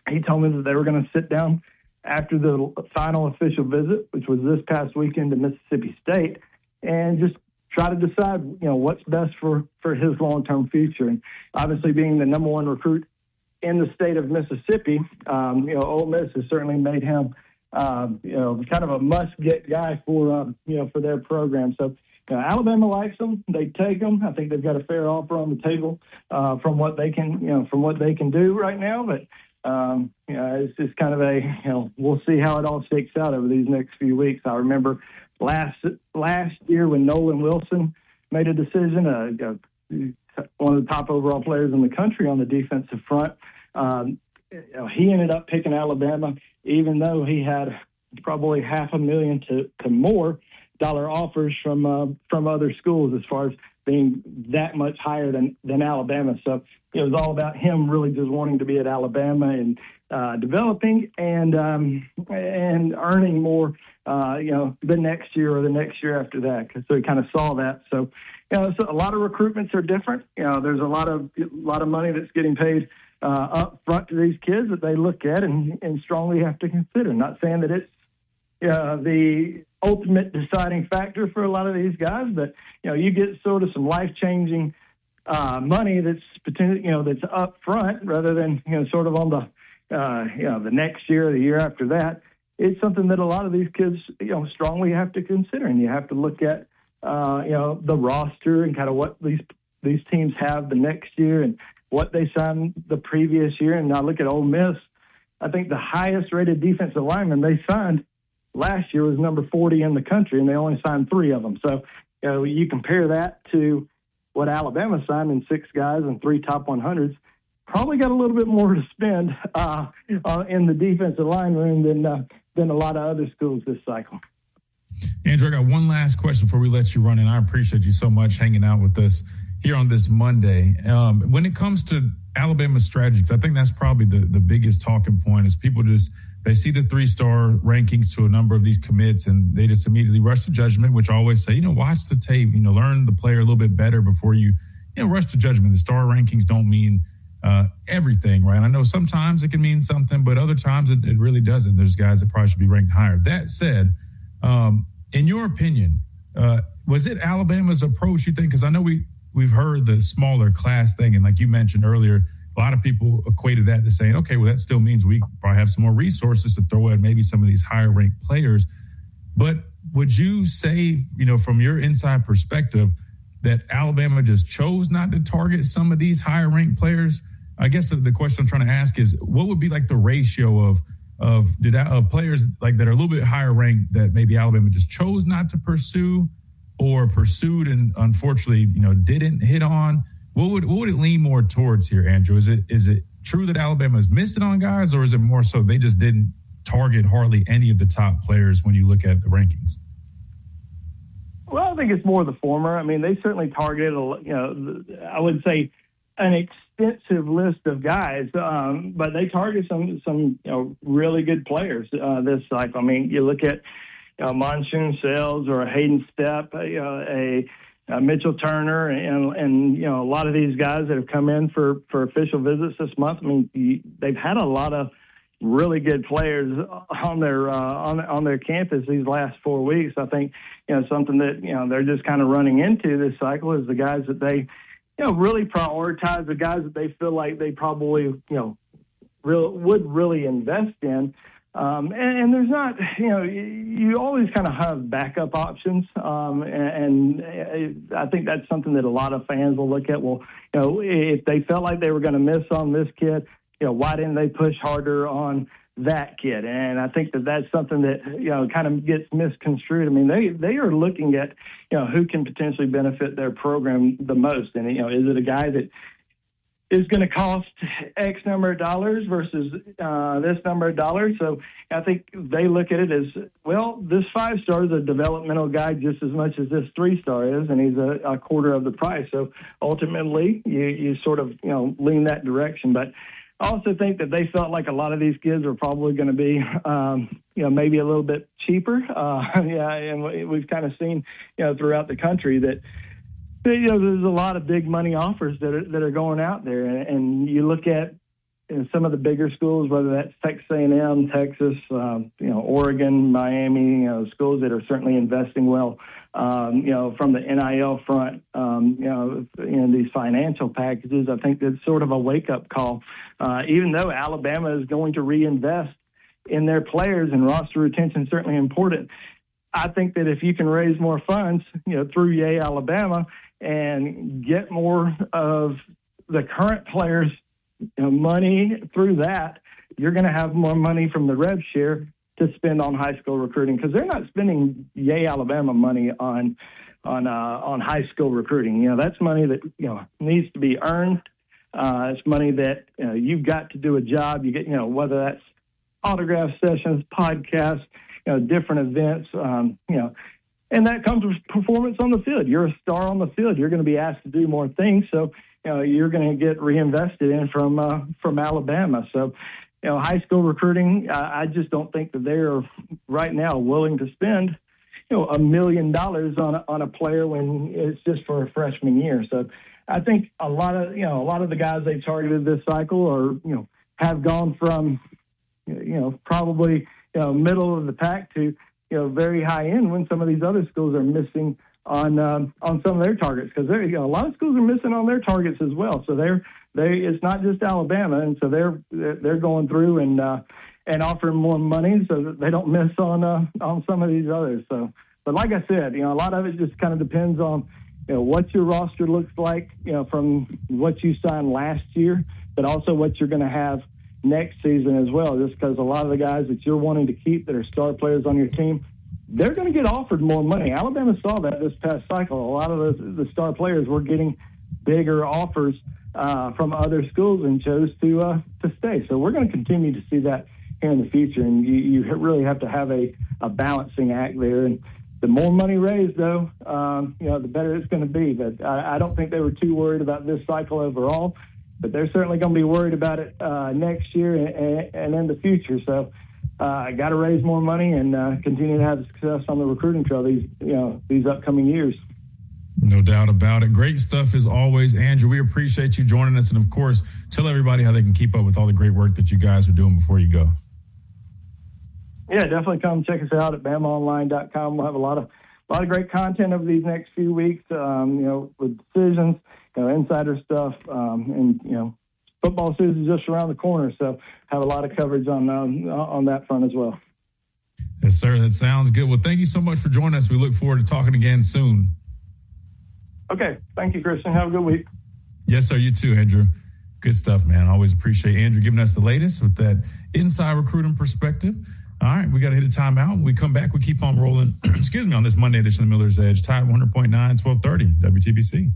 he told me that they were going to sit down after the final official visit, which was this past weekend to Mississippi State, and just try to decide, what's best for his long-term future. And obviously being the number one recruit in the state of Mississippi, Ole Miss has certainly made him, kind of a must-get guy for their program. So Alabama likes him. They take him. I think they've got a fair offer on the table from what they can do right now. But it's just kind of we'll see how it all shakes out over these next few weeks. I remember last year when Nolan Wilson made a decision, one of the top overall players in the country on the defensive front. He ended up picking Alabama, even though he had probably $500,000 to more dollar offers from other schools as far as being that much higher than Alabama. So it was all about him really just wanting to be at Alabama and developing and earning more, the next year or the next year after that. So he kind of saw that. So, so a lot of recruitments are different. There's a lot of money that's getting paid up front to these kids that they look at and strongly have to consider. Not saying that it's the ultimate deciding factor for a lot of these guys, but you get sort of some life-changing money that's that's up front rather than sort of on the next year or the year after that. It's something that a lot of these kids strongly have to consider, and you have to look at the roster and kind of what these teams have the next year and what they signed the previous year. And I look at Ole Miss. I think the highest rated defensive lineman they signed last year was number 40 in the country, and they only signed 3 of them. So, you compare that to what Alabama signed in 6 guys and 3 top 100s, probably got a little bit more to spend in the defensive line room than a lot of other schools this cycle. Andrew, I got one last question before we let you run, and I appreciate you so much hanging out with us here on this Monday. When it comes to Alabama's strategies, I think that's probably the biggest talking point is people they see the 3-star rankings to a number of these commits, and they just immediately rush to judgment, which I always say, watch the tape, learn the player a little bit better before you rush to judgment. The star rankings don't mean everything, right? I know sometimes it can mean something, but other times it really doesn't. There's guys that probably should be ranked higher. That said, in your opinion, was it Alabama's approach, you think? Because I know we've heard the smaller class thing, and like you mentioned earlier, a lot of people equated that to saying, okay, well, that still means we probably have some more resources to throw at maybe some of these higher ranked players. But would you say, from your inside perspective, that Alabama just chose not to target some of these higher ranked players? I guess the question I'm trying to ask is, what would be like the ratio of players like that are a little bit higher ranked that maybe Alabama just chose not to pursue or pursued and unfortunately, didn't hit on? What would it lean more towards here, Andrew? Is it true that Alabama's missing on guys, or is it more so they just didn't target hardly any of the top players when you look at the rankings? Well, I think it's more the former. I mean, they certainly targeted, I would say an extensive list of guys, but they target some really good players this cycle. I mean, you look at Monsoon Sales or a Hayden Stepp, a Mitchell Turner, and a lot of these guys that have come in for official visits this month. I mean, they've had a lot of really good players on their campus these last 4 weeks. I think something that they're just kind of running into this cycle is the guys that they really prioritize, the guys that they feel like they probably would really invest in. And there's not, you always kind of have backup options. And I think that's something that a lot of fans will look at. Well, if they felt like they were going to miss on this kid, why didn't they push harder on that kid? And I think that's something that, kind of gets misconstrued. I mean, they are looking at, who can potentially benefit their program the most. And, is it a guy that is going to cost X number of dollars versus this number of dollars? So I think they look at it as, well, this 5-star is a developmental guy just as much as this 3-star is, and he's a quarter of the price. So ultimately, you sort of, lean that direction. But I also think that they felt like a lot of these kids are probably going to be, maybe a little bit cheaper. And we've kind of seen, throughout the country that, there's a lot of big money offers that are going out there. And you look at in some of the bigger schools, whether that's Texas A&M, Texas, Oregon, Miami, schools that are certainly investing well, from the NIL front, in these financial packages. I think that's sort of a wake-up call. Even though Alabama is going to reinvest in their players and roster retention is certainly important, I think that if you can raise more funds, through Yay Alabama and get more of the current players money through that, you're going to have more money from the rev share to spend on high school recruiting, because they're not spending Yay Alabama money on high school recruiting. That's money that needs to be earned. It's money that you've got to do a job. You get whether that's autograph sessions, podcasts, different events, and that comes with performance on the field. You're a star on the field. You're going to be asked to do more things, so you're going to get reinvested in from Alabama. So, high school recruiting, I just don't think that they're right now willing to spend, $1 million on a player when it's just for a freshman year. So, I think a lot of the guys they targeted this cycle are, have gone from, probably middle of the pack to very high end, when some of these other schools are missing on some of their targets, because a lot of schools are missing on their targets as well. So it's not just Alabama, and so they're going through and offering more money so that they don't miss on some of these others. So, but like I said, a lot of it just kind of depends on what your roster looks like, from what you signed last year, but also what you're going to have next season as well, just because a lot of the guys that you're wanting to keep that are star players on your team, they're going to get offered more money. Alabama saw that this past cycle. A lot of the star players were getting bigger offers from other schools and chose to stay. So we're going to continue to see that here in the future, and you really have to have a balancing act there. And the more money raised, though, the better it's going to be. But I don't think they were too worried about this cycle overall, but they're certainly going to be worried about it next year and in the future. So I got to raise more money and continue to have success on the recruiting trail these upcoming years. No doubt about it. Great stuff as always, Andrew. We appreciate you joining us, and of course, tell everybody how they can keep up with all the great work that you guys are doing before you go. Yeah, definitely come check us out at BamaOnline.com. We'll have a lot of great content over these next few weeks. With decisions, insider stuff, and football season is just around the corner, so have a lot of coverage on that front as well. Yes, sir. That sounds good. Well, thank you so much for joining us. We look forward to talking again soon. Okay. Thank you, Christian. Have a good week. Yes, sir. You too, Andrew. Good stuff, man. Always appreciate Andrew giving us the latest with that inside recruiting perspective. All right, we got to hit a timeout. When we come back, we keep on rolling, on this Monday edition of Miller's Edge, Tide 100.9, 1230, WTBC.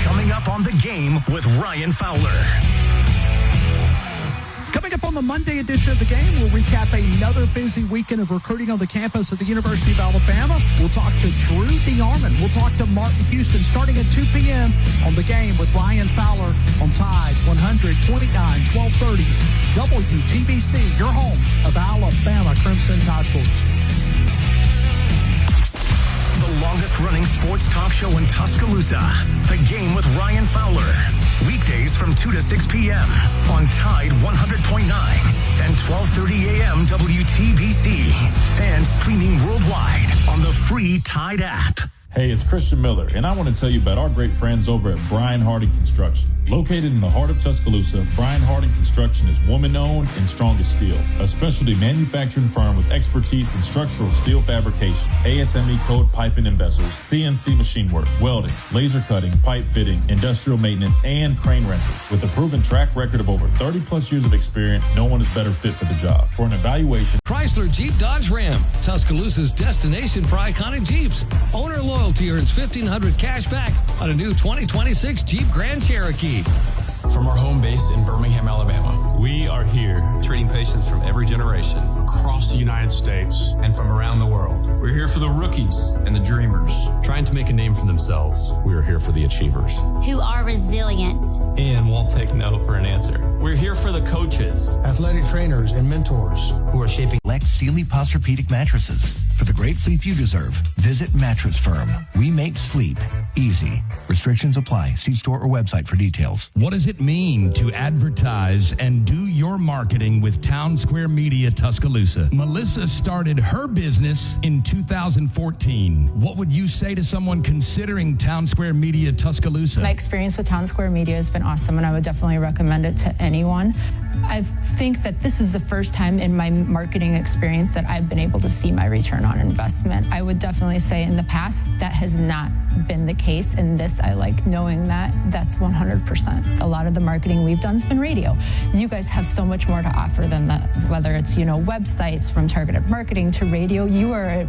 Coming up on The Game with Ryan Fowler. Coming up on the Monday edition of The Game, we'll recap another busy weekend of recruiting on the campus of the University of Alabama. We'll talk to Drew DeArmond. We'll talk to Martin Houston starting at 2 p.m. on The Game with Ryan Fowler on Tide 100.9, 1230, WTBC, your home of Alabama Crimson Tide Sports. The longest-running sports talk show in Tuscaloosa. The Game with Ryan Fowler. Weekdays from 2 to 6 p.m. on Tide 100.9 and 12:30 a.m. WTBC. And streaming worldwide on the free Tide app. Hey, it's Christian Miller, and I want to tell you about our great friends over at Brian Harding Construction. Located in the heart of Tuscaloosa, Brian Harding Construction is woman-owned and strong as steel, a specialty manufacturing firm with expertise in structural steel fabrication, ASME code piping and vessels, CNC machine work, welding, laser cutting, pipe fitting, industrial maintenance, and crane rentals. With a proven track record of over 30-plus years of experience, no one is better fit for the job. For an evaluation, Chrysler Jeep Dodge Ram, Tuscaloosa's destination for iconic Jeeps. Owner loyalty earns $1,500 cash back on a new 2026 Jeep Grand Cherokee. From our home base in Birmingham, Alabama, we are here treating patients from every generation across the United States and from around the world. We're here for the rookies and the dreamers trying to make a name for themselves. We're here for the achievers who are resilient and won't take no for an answer. We're here for the coaches, athletic trainers, and mentors who are shaping select Sealy Posturepedic mattresses. For the great sleep you deserve, visit Mattress Firm. We make sleep easy. Restrictions apply. See store or website for details. What does it mean to advertise and do your marketing with Town Square Media Tuscaloosa? Melissa started her business in 2014. What would you say to someone considering Town Square Media Tuscaloosa? My experience with Town Square Media has been awesome, and I would definitely recommend it to anyone. I think that this is the first time in my marketing experience that I've been able to see my return on investment. I would definitely say in the past that has not been the case, and this I like knowing that that's 100%. A lot of the marketing we've done has been radio. You guys have so much more to offer than that, whether it's, websites from targeted marketing to radio. You are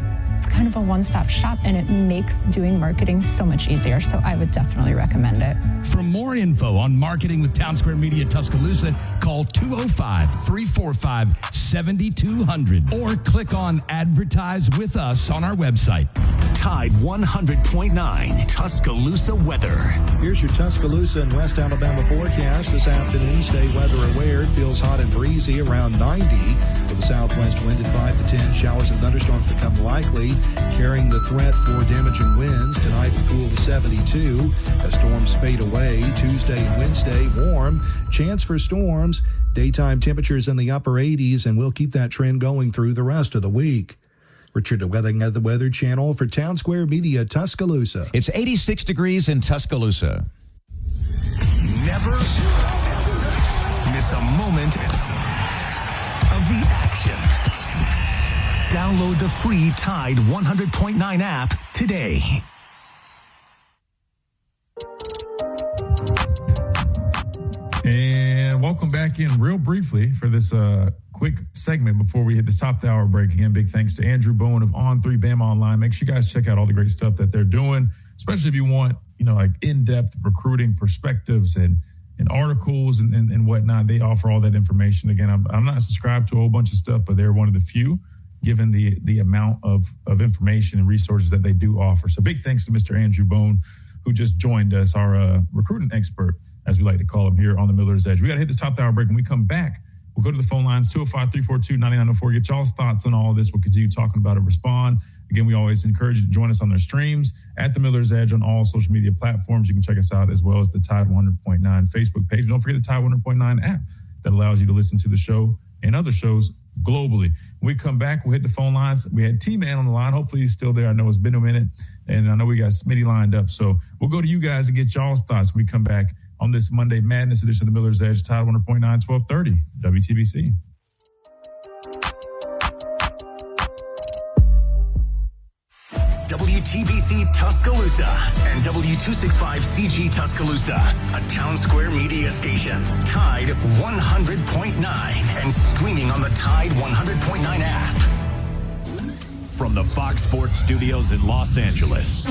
kind of a one-stop shop, and it makes doing marketing so much easier. So I would definitely recommend it. For more info on marketing with Town Square Media Tuscaloosa, call 205-345-7200 or click on Advertise with Us on our website. Tide 100.9 Tuscaloosa weather. Here's your Tuscaloosa and West Alabama forecast. This afternoon, stay weather aware. It feels hot and breezy around 90 with a southwest wind at 5 to 10. Showers and thunderstorms become likely, carrying the threat for damaging winds. Tonight will cool to 72 as storms fade away. Tuesday and Wednesday, warm. Chance for storms. Daytime temperatures in the upper 80s, and we'll keep that trend going through the rest of the week. Richard DeWetting at the Weather Channel for Town Square Media Tuscaloosa. It's 86 degrees in Tuscaloosa. Never miss a moment of the action. Download the free Tide 100.9 app today. And welcome back in real briefly for this quick segment before we hit the top of the hour break. Again, big thanks to Andrew Bowen of On3 Bama Online. Make sure you guys check out all the great stuff that they're doing, especially if you want, in-depth recruiting perspectives and articles and whatnot. They offer all that information. Again, I'm not subscribed to a whole bunch of stuff, but they're one of the few, given the amount of information and resources that they do offer. So big thanks to Mr. Andrew Bowen, who just joined us, our recruiting expert, as we like to call him here on the Miller's Edge. We got to hit the top of the hour break. When we come back, we'll go to the phone lines, 205-342-9904. Get y'all's thoughts on all of this. We'll continue talking about it, respond. Again, we always encourage you to join us on their streams at the Miller's Edge on all social media platforms. You can check us out as well as the Tide 100.9 Facebook page. Don't forget the Tide 100.9 app that allows you to listen to the show and other shows globally. When we come back, we'll hit the phone lines. We had T-Man on the line. Hopefully he's still there. I know it's been a minute, and I know we got Smitty lined up. So we'll go to you guys and get y'all's thoughts when we come back on this Monday Madness edition of the Miller's Edge, Tide 100.9, 1230, WTBC. WTBC Tuscaloosa and W265CG Tuscaloosa, a Town Square Media station. Tide 100.9 and streaming on the Tide 100.9 app. From the Fox Sports Studios in Los Angeles,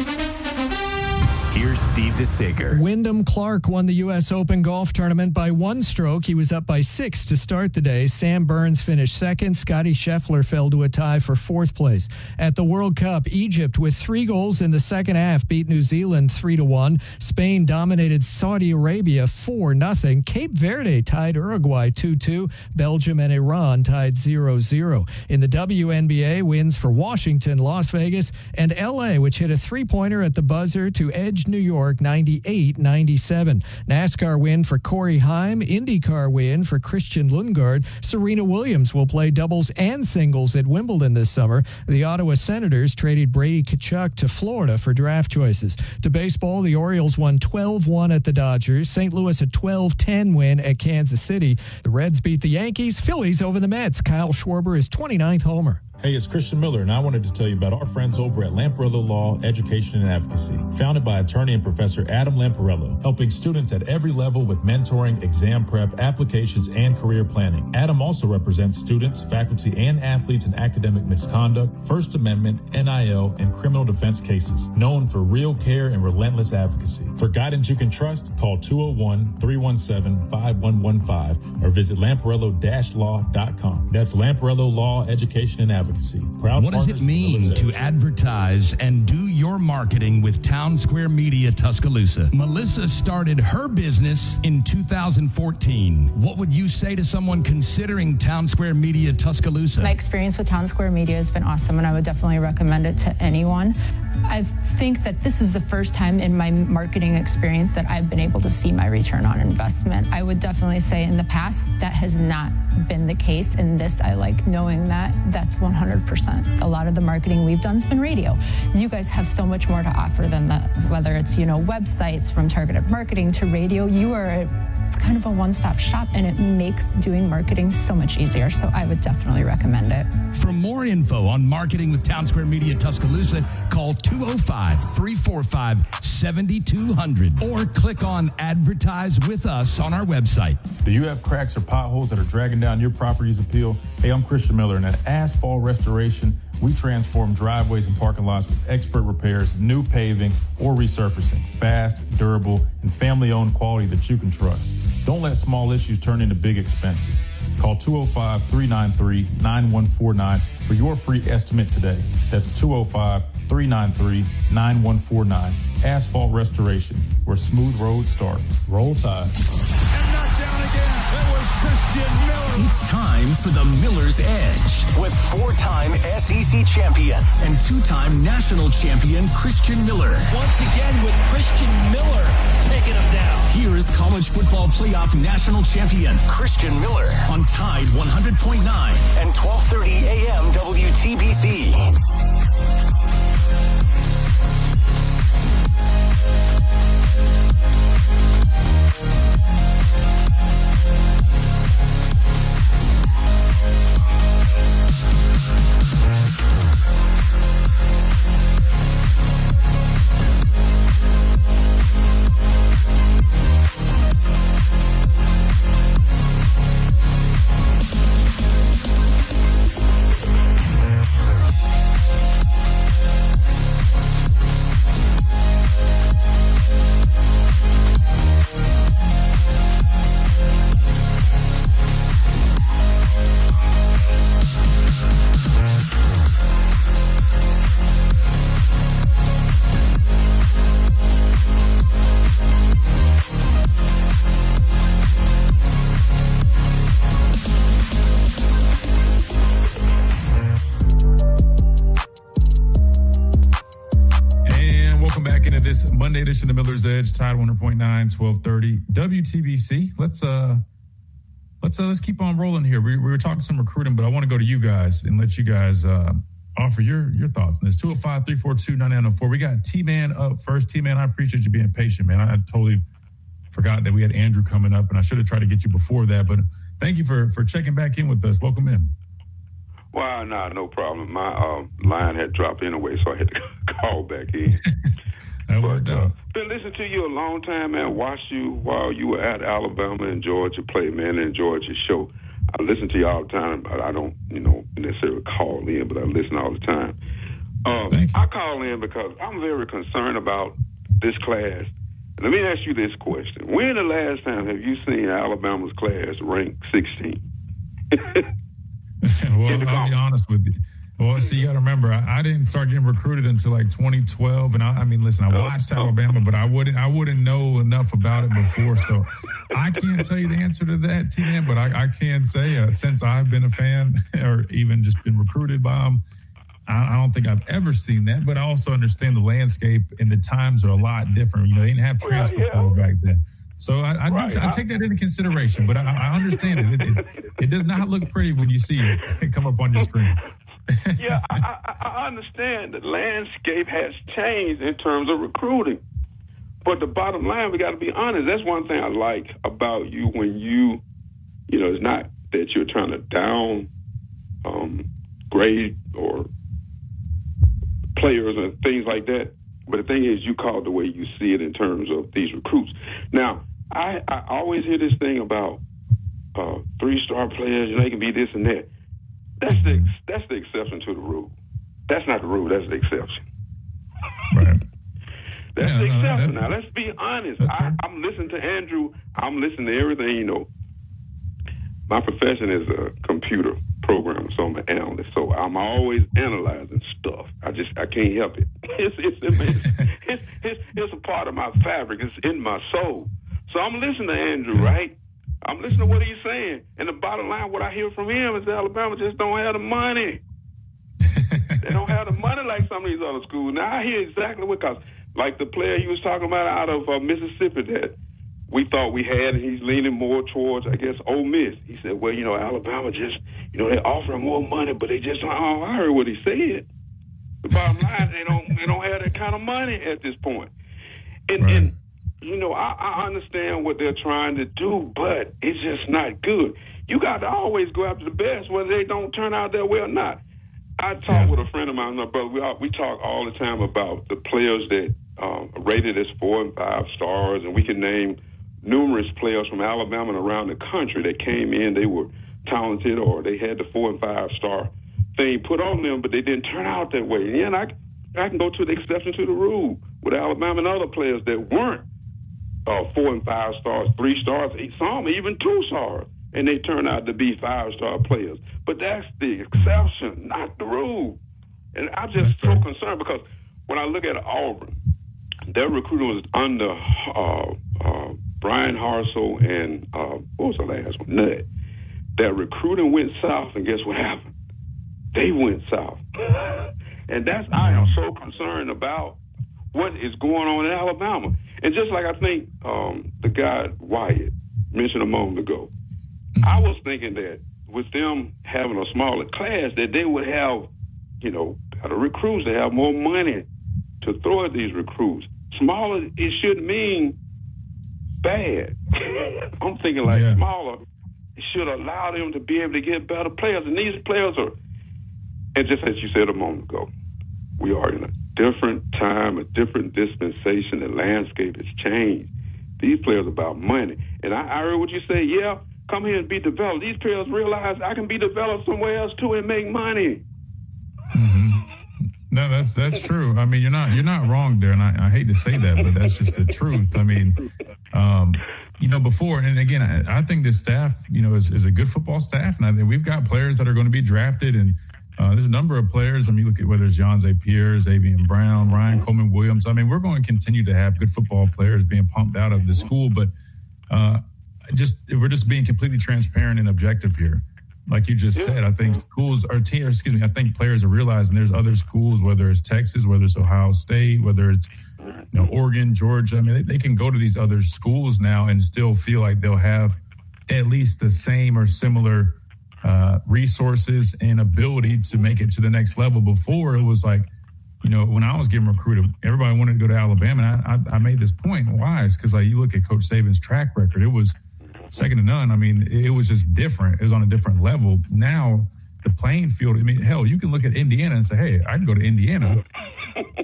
here's Steve DeSager. Wyndham Clark won the U.S. Open golf tournament by one stroke. He was up by 6 to start the day. Sam Burns finished second. Scotty Scheffler fell to a tie for fourth place. At the World Cup, Egypt, with 3 goals in the second half, beat New Zealand 3-1. Spain dominated Saudi Arabia 4-0. Cape Verde tied Uruguay 2-2. Belgium and Iran tied 0-0. In the WNBA, wins for Washington, Las Vegas, and L.A., which hit a 3-pointer at the buzzer to edge New York 98-97. NASCAR win for Corey Heim. IndyCar win for Christian Lundgaard. Serena Williams will play doubles and singles at Wimbledon this summer. The Ottawa Senators traded Brady Tkachuk to Florida for draft choices. To baseball, the Orioles won 12-1 at the Dodgers. St. Louis a 12-10 win at Kansas City. The Reds beat the Yankees. Phillies over the Mets. Kyle Schwarber is 29th homer. Hey, it's Christian Miller, and I wanted to tell you about our friends over at Lamparello Law, Education and Advocacy. Founded by attorney and professor Adam Lamparello, helping students at every level with mentoring, exam prep, applications, and career planning. Adam also represents students, faculty, and athletes in academic misconduct, First Amendment, NIL, and criminal defense cases. Known for real care and relentless advocacy. For guidance you can trust, call 201-317-5115 or visit Lamparello-law.com. That's Lamparello Law, Education and Advocacy. advocacy. Proud What does it partners mean of to advertise and do your marketing with Town Square Media Tuscaloosa? Melissa started her business in 2014. What would you say to someone considering Town Square Media Tuscaloosa? My experience with Town Square Media has been awesome, and I would definitely recommend it to anyone. I think that this is the first time in my marketing experience that I've been able to see my return on investment. I would definitely say in the past that has not been the case. In this, I like knowing that that's 100%. A lot of the marketing we've done has been radio. You guys have so much more to offer than that, whether it's, websites from targeted marketing to radio. You are kind of a one-stop shop, and it makes doing marketing so much easier. So I would definitely recommend it. For more info on marketing with Town Square Media Tuscaloosa, call 205-345-7200 or click on Advertise with Us on our website. Do you have cracks or potholes that are dragging down your property's appeal? Hey, I'm Christian Miller, and at Asphalt Restoration, we transform driveways and parking lots with expert repairs, new paving, or resurfacing. Fast, durable, and family-owned quality that you can trust. Don't let small issues turn into big expenses. Call 205-393-9149 for your free estimate today. That's 205-393-9149. Asphalt Restoration, where smooth roads start. Roll Tide. It's time for the Miller's Edge with four-time SEC champion and two-time national champion Christian Miller. Once again with Christian Miller taking him down. Here's college football playoff national champion Christian Miller on Tide 100.9 and 1230 AM WTBC. Monday edition of Miller's Edge, Tide 100.9, 1230 WTBC. Let's keep on rolling here. We were talking some recruiting, but I want to go to you guys and let you guys offer your thoughts on this. 205-342-9904. We got T-Man up first. T-Man, I appreciate you being patient, man. I totally forgot that we had Andrew coming up, and I should have tried to get you before that. But thank you for checking back in with us. Welcome in. Well, no problem. My line had dropped anyway, so I had to call back in. That worked out. Been listening to you a long time, man. Watched you while you were at Alabama and Georgia play, man, and enjoyed your show. I listen to you all the time. I don't, necessarily call in, but I listen all the time. I call in because I'm very concerned about this class. Let me ask you this question. When the last time have you seen Alabama's class ranked 16? Well, I'll be honest with you. Well, see, you got to remember, I didn't start getting recruited until like 2012, and I mean, listen, I watched Alabama, but I wouldn't know enough about it before, so I can't tell you the answer to that, T-Man, but I can say since I've been a fan or even just been recruited by them, I don't think I've ever seen that, but I also understand the landscape and the times are a lot different. They didn't have transfer portal back then. So I take that into consideration, but I understand it. It does not look pretty when you see it come up on your screen. Yeah, I understand the landscape has changed in terms of recruiting. But the bottom line, we got to be honest. That's one thing I like about you when it's not that you're trying to down grade or players and things like that. But the thing is, you call it the way you see it in terms of these recruits. Now, I always hear this thing about 3-star players, they can be this and that. That's the exception to the rule. That's not the rule. That's the exception. Right. That's the exception. Now, let's be honest. I'm listening to Andrew. I'm listening to everything. My profession is a computer programmer, so I'm an analyst. So I'm always analyzing stuff. I can't help it. It's a part of my fabric. It's in my soul. So I'm listening to Andrew, right? I'm listening to what he's saying. And the bottom line, what I hear from him is Alabama just don't have the money. They don't have the money like some of these other schools. Now, I hear exactly what, because like the player he was talking about out of Mississippi that we thought we had, and he's leaning more towards, I guess, Ole Miss. He said, well, Alabama just, they're offering more money, but they just don't. Oh, I heard what he said. The bottom line, they don't have that kind of money at this point. And I understand what they're trying to do, but it's just not good. You got to always go after the best, whether they don't turn out that way or not. I talk with a friend of mine, my brother. We talk all the time about the players that rated as 4 and 5 stars, and we can name numerous players from Alabama and around the country that came in. They were talented, or they had the 4 and 5 star thing put on them, but they didn't turn out that way. And I can go to the exception to the rule with Alabama and other players that weren't 4 and 5 stars, 3 stars, some even 2 stars, and they turn out to be 5-star players. But that's the exception, not the rule. And I'm just so concerned because when I look at Auburn, their recruiting was under Brian Harsel and what was the last one? Nutt. That recruiting went south, and guess what happened? They went south. And I am so concerned about what is going on in Alabama. And just like I think the guy Wyatt mentioned a moment ago, I was thinking that with them having a smaller class, that they would have, better recruits, they have more money to throw at these recruits. Smaller, it shouldn't mean bad. I'm thinking smaller, it should allow them to be able to get better players. And these players are, and just as you said a moment ago, we are in a different time, a different dispensation. The landscape has changed. These players are about money. And I heard what you say, come here and be developed. These players realize I can be developed somewhere else too and make money. Mm-hmm. No, that's true. I mean, you're not wrong there, and I hate to say that, but that's just the truth. I mean, before, and again, I think this staff, is a good football staff, and I think we've got players that are going to be drafted, and there's a number of players. I mean, look at whether it's John Zay Pierce, Avian Brown, Ryan Coleman Williams. I mean, we're going to continue to have good football players being pumped out of the school, but we're just being completely transparent and objective here. Like you just said, I think I think players are realizing there's other schools, whether it's Texas, whether it's Ohio State, whether it's Oregon, Georgia. I mean, they can go to these other schools now and still feel like they'll have at least the same or similar resources and ability to make it to the next level. Before, it was like, when I was getting recruited, everybody wanted to go to Alabama. And I made this point. Why? It's because you look at Coach Saban's track record. It was second to none. I mean, it was just different. It was on a different level. Now, the playing field, I mean, hell, you can look at Indiana and say, hey, I can go to Indiana,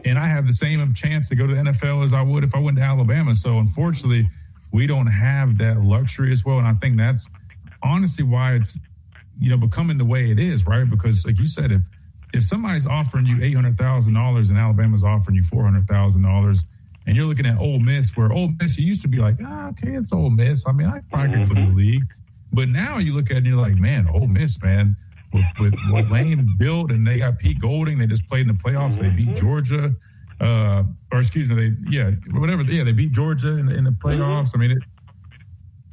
and I have the same chance to go to the NFL as I would if I went to Alabama. So, unfortunately, we don't have that luxury as well. And I think that's honestly why it's, becoming the way it is, right? Because, like you said, if somebody's offering you $800,000 and Alabama's offering you $400,000, and you're looking at Ole Miss, where Ole Miss, you used to be like, okay, it's Ole Miss. I mean, I probably could put in the league. But now you look at it and you're like, man, Ole Miss, man, with what Lane built, and they got Pete Golding. They just played in the playoffs. They beat Georgia. They beat Georgia in the playoffs. I mean,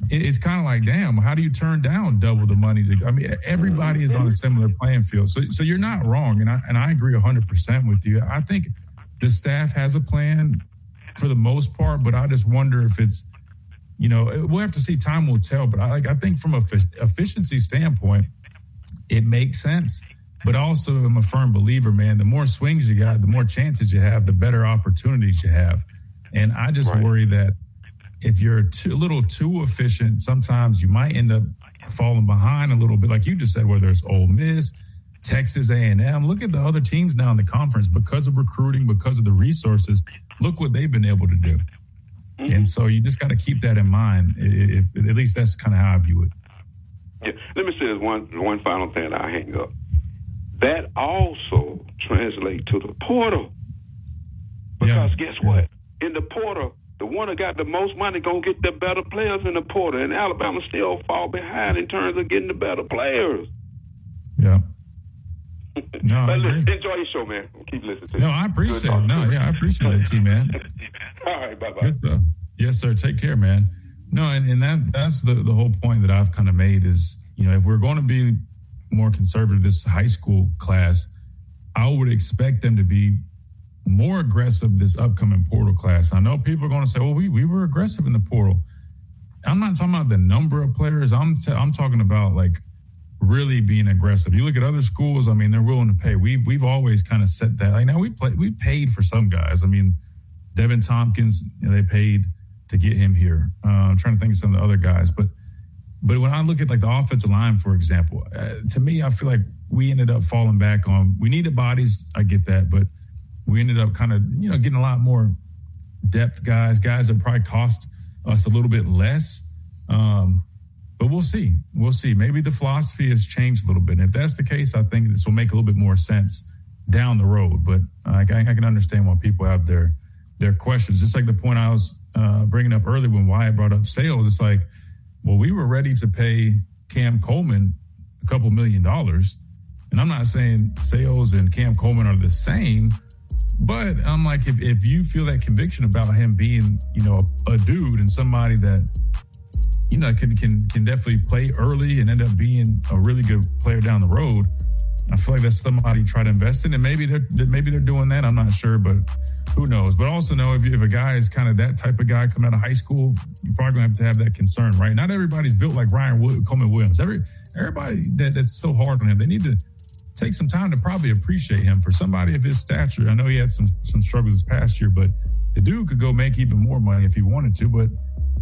it's kind of like, damn, how do you turn down double the money? Everybody is on a similar playing field. So you're not wrong, and I agree 100% with you. I think the staff has a plan for the most part, but I just wonder if it's, we'll have to see. Time will tell. But I think from a efficiency standpoint, it makes sense. But also, I'm a firm believer, man, the more swings you got, the more chances you have, the better opportunities you have. And I just worry that if you're a little too efficient, sometimes you might end up falling behind a little bit, like you just said, whether it's Ole Miss, Texas A&M. Look at the other teams now in the conference because of recruiting, because of the resources. Look what they've been able to do. Mm-hmm. And so you just got to keep that in mind. At least that's kind of how I view it. Yeah. Let me say this one final thing that I hang up. That also translates to the portal. Because guess what? In the portal, the one that got the most money going to get the better players in the portal. And Alabama still fall behind in terms of getting the better players. Yeah. No, I agree. Enjoy your show, man. Keep listening to No, I appreciate it. No, yeah, I appreciate that, T-Man. All right, bye-bye. Yes, sir. Take care, man. No, and that's the whole point that I've kind of made is, if we're going to be more conservative, this high school class, I would expect them to be more aggressive this upcoming portal class. I know people are going to say, well, we were aggressive in the portal. I'm not talking about the number of players. I'm talking about like really being aggressive. You look at other schools, I mean, they're willing to pay. We've always kind of set that. Like now we paid for some guys. I mean, Devin Tompkins, they paid to get him here. I'm trying to think of some of the other guys, but when I look at like the offensive line, for example, to me, I feel like we ended up falling back on. We needed bodies. I get that, but we ended up kind of getting a lot more depth guys that probably cost us a little bit less. But we'll see. We'll see. Maybe the philosophy has changed a little bit. And if that's the case, I think this will make a little bit more sense down the road. But I can understand why people have their questions. Just like the point I was bringing up earlier when Wyatt brought up sales. It's like, well, we were ready to pay Cam Coleman a couple $1 million. And I'm not saying sales and Cam Coleman are the same, but I'm like, if you feel that conviction about him being, a dude and somebody that, can definitely play early and end up being a really good player down the road, I feel like that's somebody you try to invest in. And maybe they're doing that. I'm not sure, but who knows? But also know if a guy is kind of that type of guy coming out of high school, you're probably going to have that concern, right? Not everybody's built like Coleman Williams. Everybody that's so hard on him, they need to take some time to probably appreciate him. For somebody of his stature, I know he had some struggles this past year, but the dude could go make even more money if he wanted to. But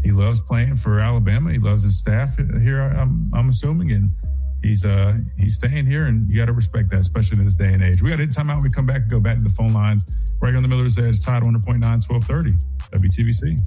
he loves playing for Alabama. He loves his staff here, I'm assuming, and he's staying here, and you got to respect that, especially in this day and age. We got to hit time out. We come back and go back to the phone lines right here on the Miller's Edge, Tide 100.9, 1230, WTBC.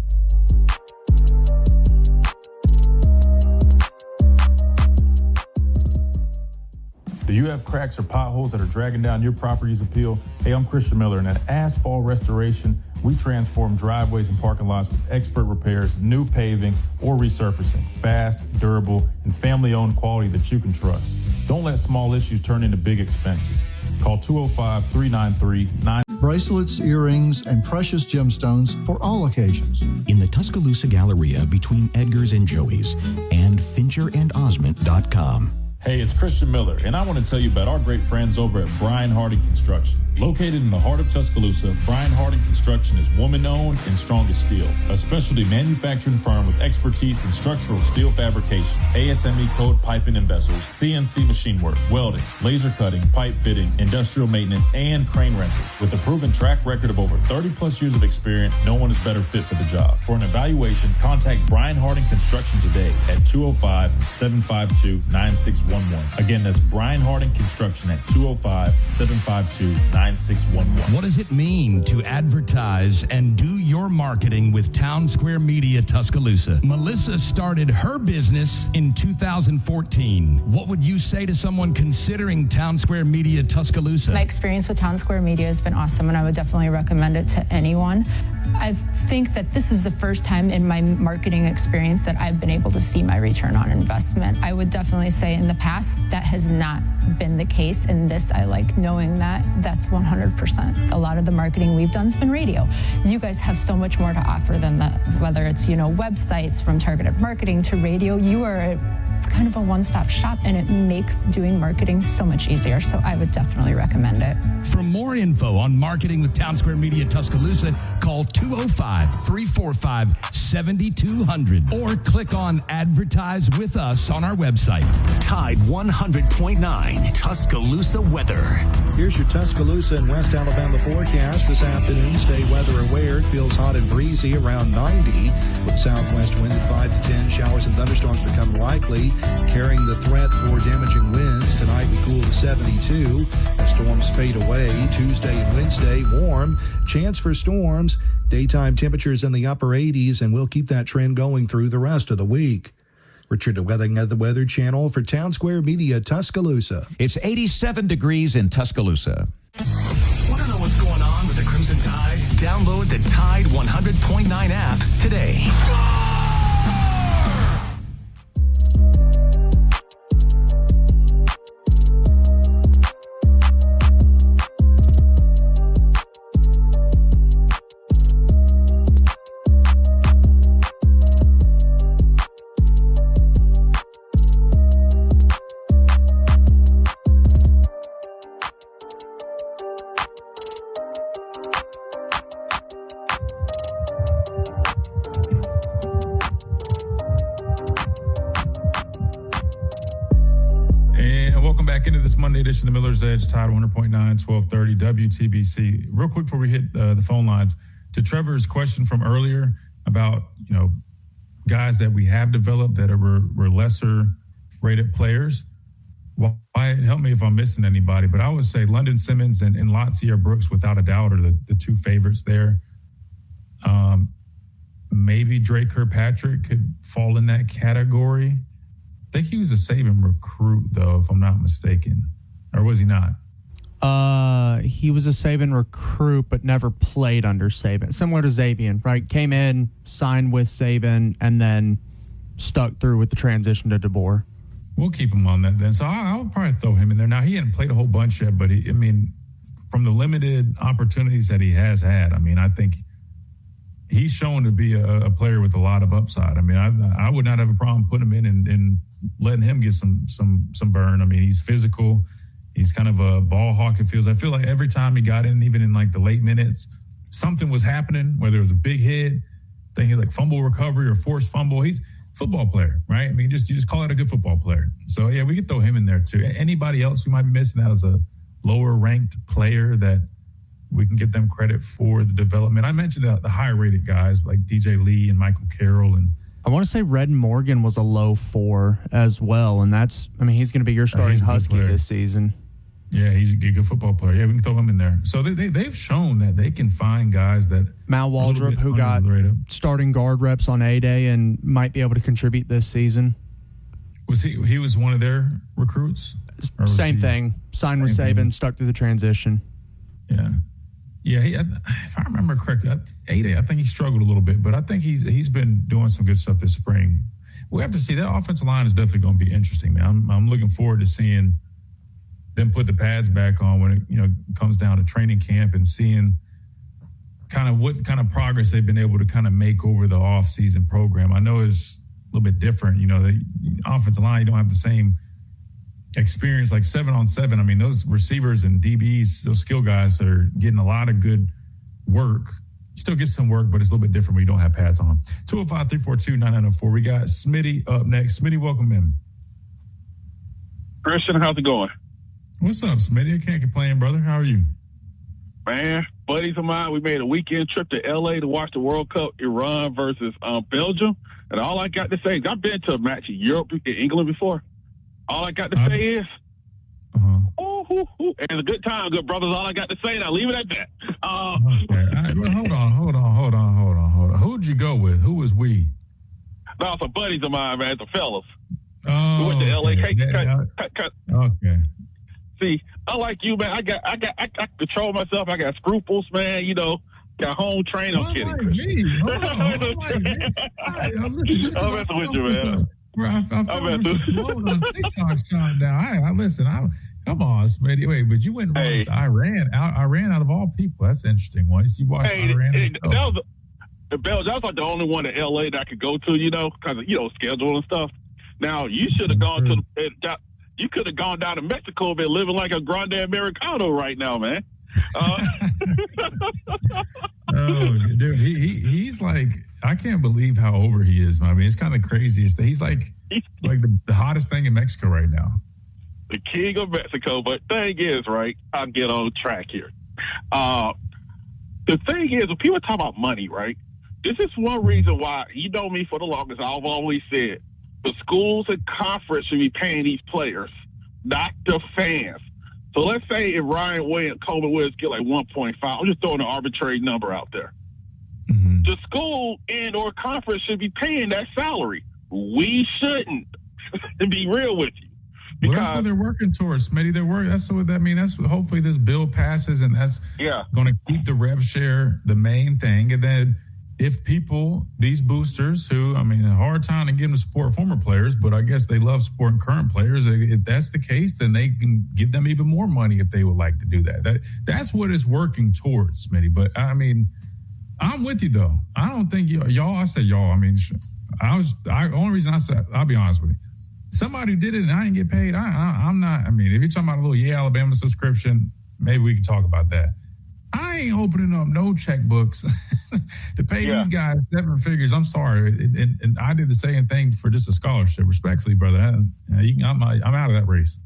Do you have cracks or potholes that are dragging down your property's appeal? Hey, I'm Christian Miller, and at Asphalt Restoration, we transform driveways and parking lots with expert repairs, new paving, or resurfacing. Fast, durable, and family-owned quality that you can trust. Don't let small issues turn into big expenses. Call 205-393-9. Bracelets, earrings, and precious gemstones for all occasions. In the Tuscaloosa Galleria between Edgar's and Joey's and FincherandOsment.com. Hey, it's Christian Miller, and I want to tell you about our great friends over at Brian Harding Construction. Located in the heart of Tuscaloosa, Brian Harding Construction is woman-owned and strong as steel, a specialty manufacturing firm with expertise in structural steel fabrication, ASME code piping and vessels, CNC machine work, welding, laser cutting, pipe fitting, industrial maintenance, and crane rentals. With a proven track record of over 30-plus years of experience, no one is better fit for the job. For an evaluation, contact Brian Harding Construction today at 205-752-9611. Again, that's Brian Harding Construction at 205-752-9611. What does it mean to advertise and do your marketing with Town Square Media Tuscaloosa? Melissa started her business in 2014. What would you say to someone considering Town Square Media Tuscaloosa? My experience with Town Square Media has been awesome, and I would definitely recommend it to anyone. I think that this is the first time in my marketing experience that I've been able to see my return on investment. I would definitely say in the past that has not been the case. In this, I like knowing that that's 100%. A lot of the marketing we've done has been radio. You guys have so much more to offer than that, whether it's, websites, from targeted marketing to radio. You are kind of a one-stop shop, and it makes doing marketing so much easier. So I would definitely recommend it. For more info on marketing with Town Square Media Tuscaloosa, call 205-345-7200 or click on Advertise with Us on our website. Tide 100.9 Tuscaloosa weather. Here's your Tuscaloosa and West Alabama forecast this afternoon. Stay weather aware. It feels hot and breezy around 90 with southwest wind at 5 to 10. Showers and thunderstorms become likely, carrying the threat for damaging winds. Tonight we cool to 72. As storms fade away, Tuesday and Wednesday warm. Chance for storms. Daytime temperatures in the upper 80s, and we'll keep that trend going through the rest of the week. Richard DeWetting of the Weather Channel for Town Square Media Tuscaloosa. It's 87 degrees in Tuscaloosa. Want to know what's going on with the Crimson Tide? Download the Tide 100.9 app today. back into this Monday edition of the Miller's Edge, Tide 100.9, 1230 WTBC. Real quick before we hit the phone lines, to Trevor's question from earlier about, guys that we have developed that were lesser rated players. Well, help me if I'm missing anybody, but I would say London Simmons and Latzia Brooks, without a doubt, are the two favorites there. Maybe Drake Kirkpatrick could fall in that category. I think he was a Saban recruit, though, if I'm not mistaken. Or was he not? He was a Saban recruit, but never played under Saban. Similar to Xavier, right? Came in, signed with Saban, and then stuck through with the transition to DeBoer. We'll keep him on that then. So I'll probably throw him in there. Now, he hadn't played a whole bunch yet, but from the limited opportunities that he has had, I think he's shown to be a player with a lot of upside. I would not have a problem putting him in and letting him get some burn. He's physical. He's kind of a ball hawk, it feels. I feel like every time he got in, even in like the late minutes, something was happening, whether it was a big hit, thinking like fumble recovery or forced fumble. He's a football player, right? You just call it a good football player. So, yeah, we could throw him in there too. Anybody else we might be missing out as a lower-ranked player that we can get them credit for the development? I mentioned the higher-rated guys like DJ Lee and Michael Carroll. And I want to say Red Morgan was a low 4 as well, and that's he's going to be your starting Husky this season. Yeah, he's a good football player. Yeah, we can throw him in there. So they've shown that they can find guys that Mal Waldrop, who got starting guard reps on A-Day and might be able to contribute this season. Was he was one of their recruits? Same thing. Signed with Saban, stuck through the transition. Yeah. Yeah, if I remember correctly, A-Day, I think he struggled a little bit, but I think he's been doing some good stuff this spring. We have to see. That offensive line is definitely going to be interesting, man. I'm looking forward to seeing them put the pads back on when it comes down to training camp and seeing kind of what kind of progress they've been able to kind of make over the off-season program. I know it's a little bit different. The offensive line, you don't have the same experience like 7-on-7. Those receivers and DBs, those skill guys are getting a lot of good work. You still get some work, but it's a little bit different when you don't have pads on. 205-342-9904. We got Smitty up next. Smitty, welcome in. Christian, how's it going? What's up, Smitty? I can't complain, brother. How are you? Man, buddies of mine, we made a weekend trip to L.A. to watch the World Cup, Iran versus Belgium. And all I got to say is I've been to a match in Europe, in England before. All I got to say is, it's a good time, good brothers. All I got to say, and I'll leave it at that. Okay. Well, hold on. Who'd you go with? Who was we? No, some buddies of mine, man, some fellas. Oh, we went to L.A. Okay. See, unlike you, man, I control myself. I got scruples, man. Got home training. I'm kidding. I'm messing with you, man. I'm on TikTok shot down. Listen. Come on, Smitty. Wait, but you went and watched Iran. Iran out of all people. That's an interesting one. You watched Iran. That was like the only one in L.A. that I could go to, because of, schedule and stuff. Now, you should have gone to you could have gone down to Mexico and been living like a grande Americano right now, man. Oh, dude, he's like, I can't believe how over he is. It's kind of crazy. He's like the hottest thing in Mexico right now. The king of Mexico. But thing is, right, I'll get on track here. The thing is, when people talk about money, right, this is one reason why, me for the longest, I've always said, the schools and conference should be paying these players, not the fans. So let's say if Ryan Williams, Coleman Williams get like 1.5, I'm just throwing an arbitrary number out there. Mm-hmm. The school and or conference should be paying that salary. We shouldn't, to be real with you. Well, that's what they're working towards, Smitty. That's what That's what hopefully this bill passes, and that's going to keep the rev share the main thing. And then if people, these boosters who, a hard time to give them to support former players, but I guess they love supporting current players. If that's the case, then they can give them even more money if they would like to do that. That's what it's working towards, Smitty. But I'm with you though. I don't think y'all. I said y'all. The only reason I said, I'll be honest with you. Somebody who did it and I didn't get paid. I'm not. If you're talking about a little Alabama subscription, maybe we can talk about that. I ain't opening up no checkbooks to pay these guys 7 figures. I'm sorry, and I did the same thing for just a scholarship. Respectfully, brother, I'm out of that race.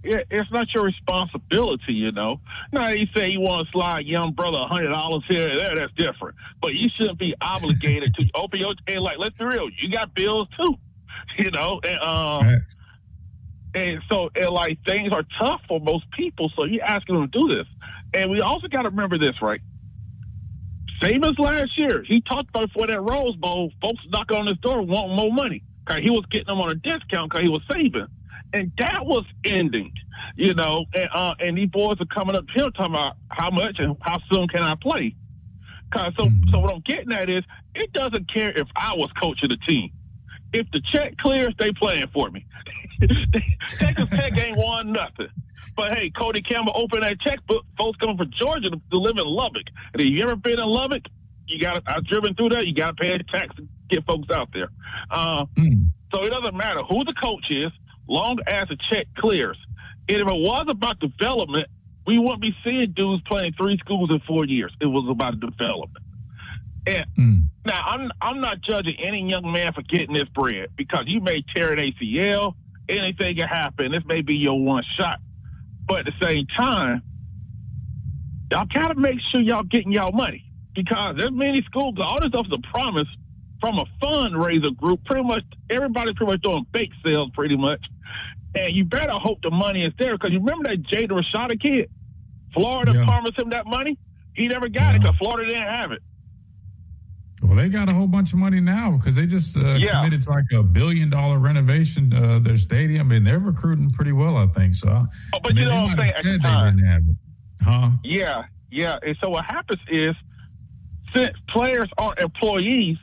it's not your responsibility, you know. Now, you say you want to slide young brother $100 here and there, that's different. But you shouldn't be obligated to open your and like, let's be real, you got bills too, you know. And so, like, things are tough for most people. So you're asking them to do this, and we also got to remember this, right? Same as last year, he talked about before that Rose Bowl, folks knocking on his door wanting more money. Cause he was getting them on a discount because he was saving. And that was ending, you know. And these boys are coming up here talking about how much and how soon can I play. So what I'm getting at is it doesn't care if I was coaching the team. If the check clears, they playing for me. Texas Tech ain't won nothing. But, hey, Cody Campbell opened that checkbook. Folks coming from Georgia to live in Lubbock. And if you ever been in Lubbock, I've driven through there. You got to pay a tax to get folks out there. So it doesn't matter who the coach is, long as the check clears. And if it was about development, we wouldn't be seeing dudes playing 3 schools in 4 years. It was about development. And now I'm not judging any young man for getting this bread because you may tear an ACL, anything can happen. This may be your one shot. But at the same time, y'all gotta make sure y'all getting y'all money because there's many schools. All this stuff is a promise from a fundraiser group. Pretty much everybody's pretty much doing bake sales, pretty much. And you better hope the money is there because you remember that Jaden Rashada kid? Florida promised him that money. He never got it because Florida didn't have it. Well, they got a whole bunch of money now because they just committed to like $1 billion renovation of their stadium, and they're recruiting pretty well, I think. So, but you know what I'm saying? At the time, they didn't have it. Huh? Yeah. And so what happens is, since players aren't employees,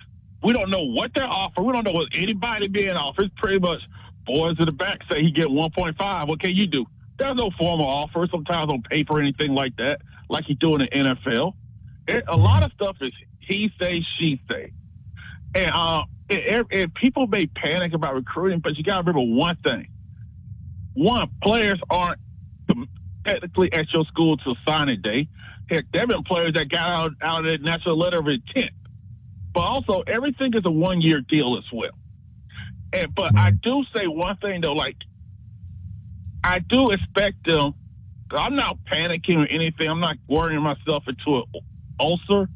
we don't know what they're offered. We don't know what anybody being offered. It's pretty much boys in the back say he get 1.5. What can you do? There's no formal offer, sometimes on paper or anything like that, like you do in the NFL. A lot of stuff is he say, she say. And people may panic about recruiting, but you got to remember one thing. One, players aren't technically at your school till signing day. Heck, there have been players that got out of their national letter of intent. But also, everything is a one-year deal as well. But I do say one thing, though, like, I do expect them. I'm not panicking or anything. I'm not worrying myself into an ulcer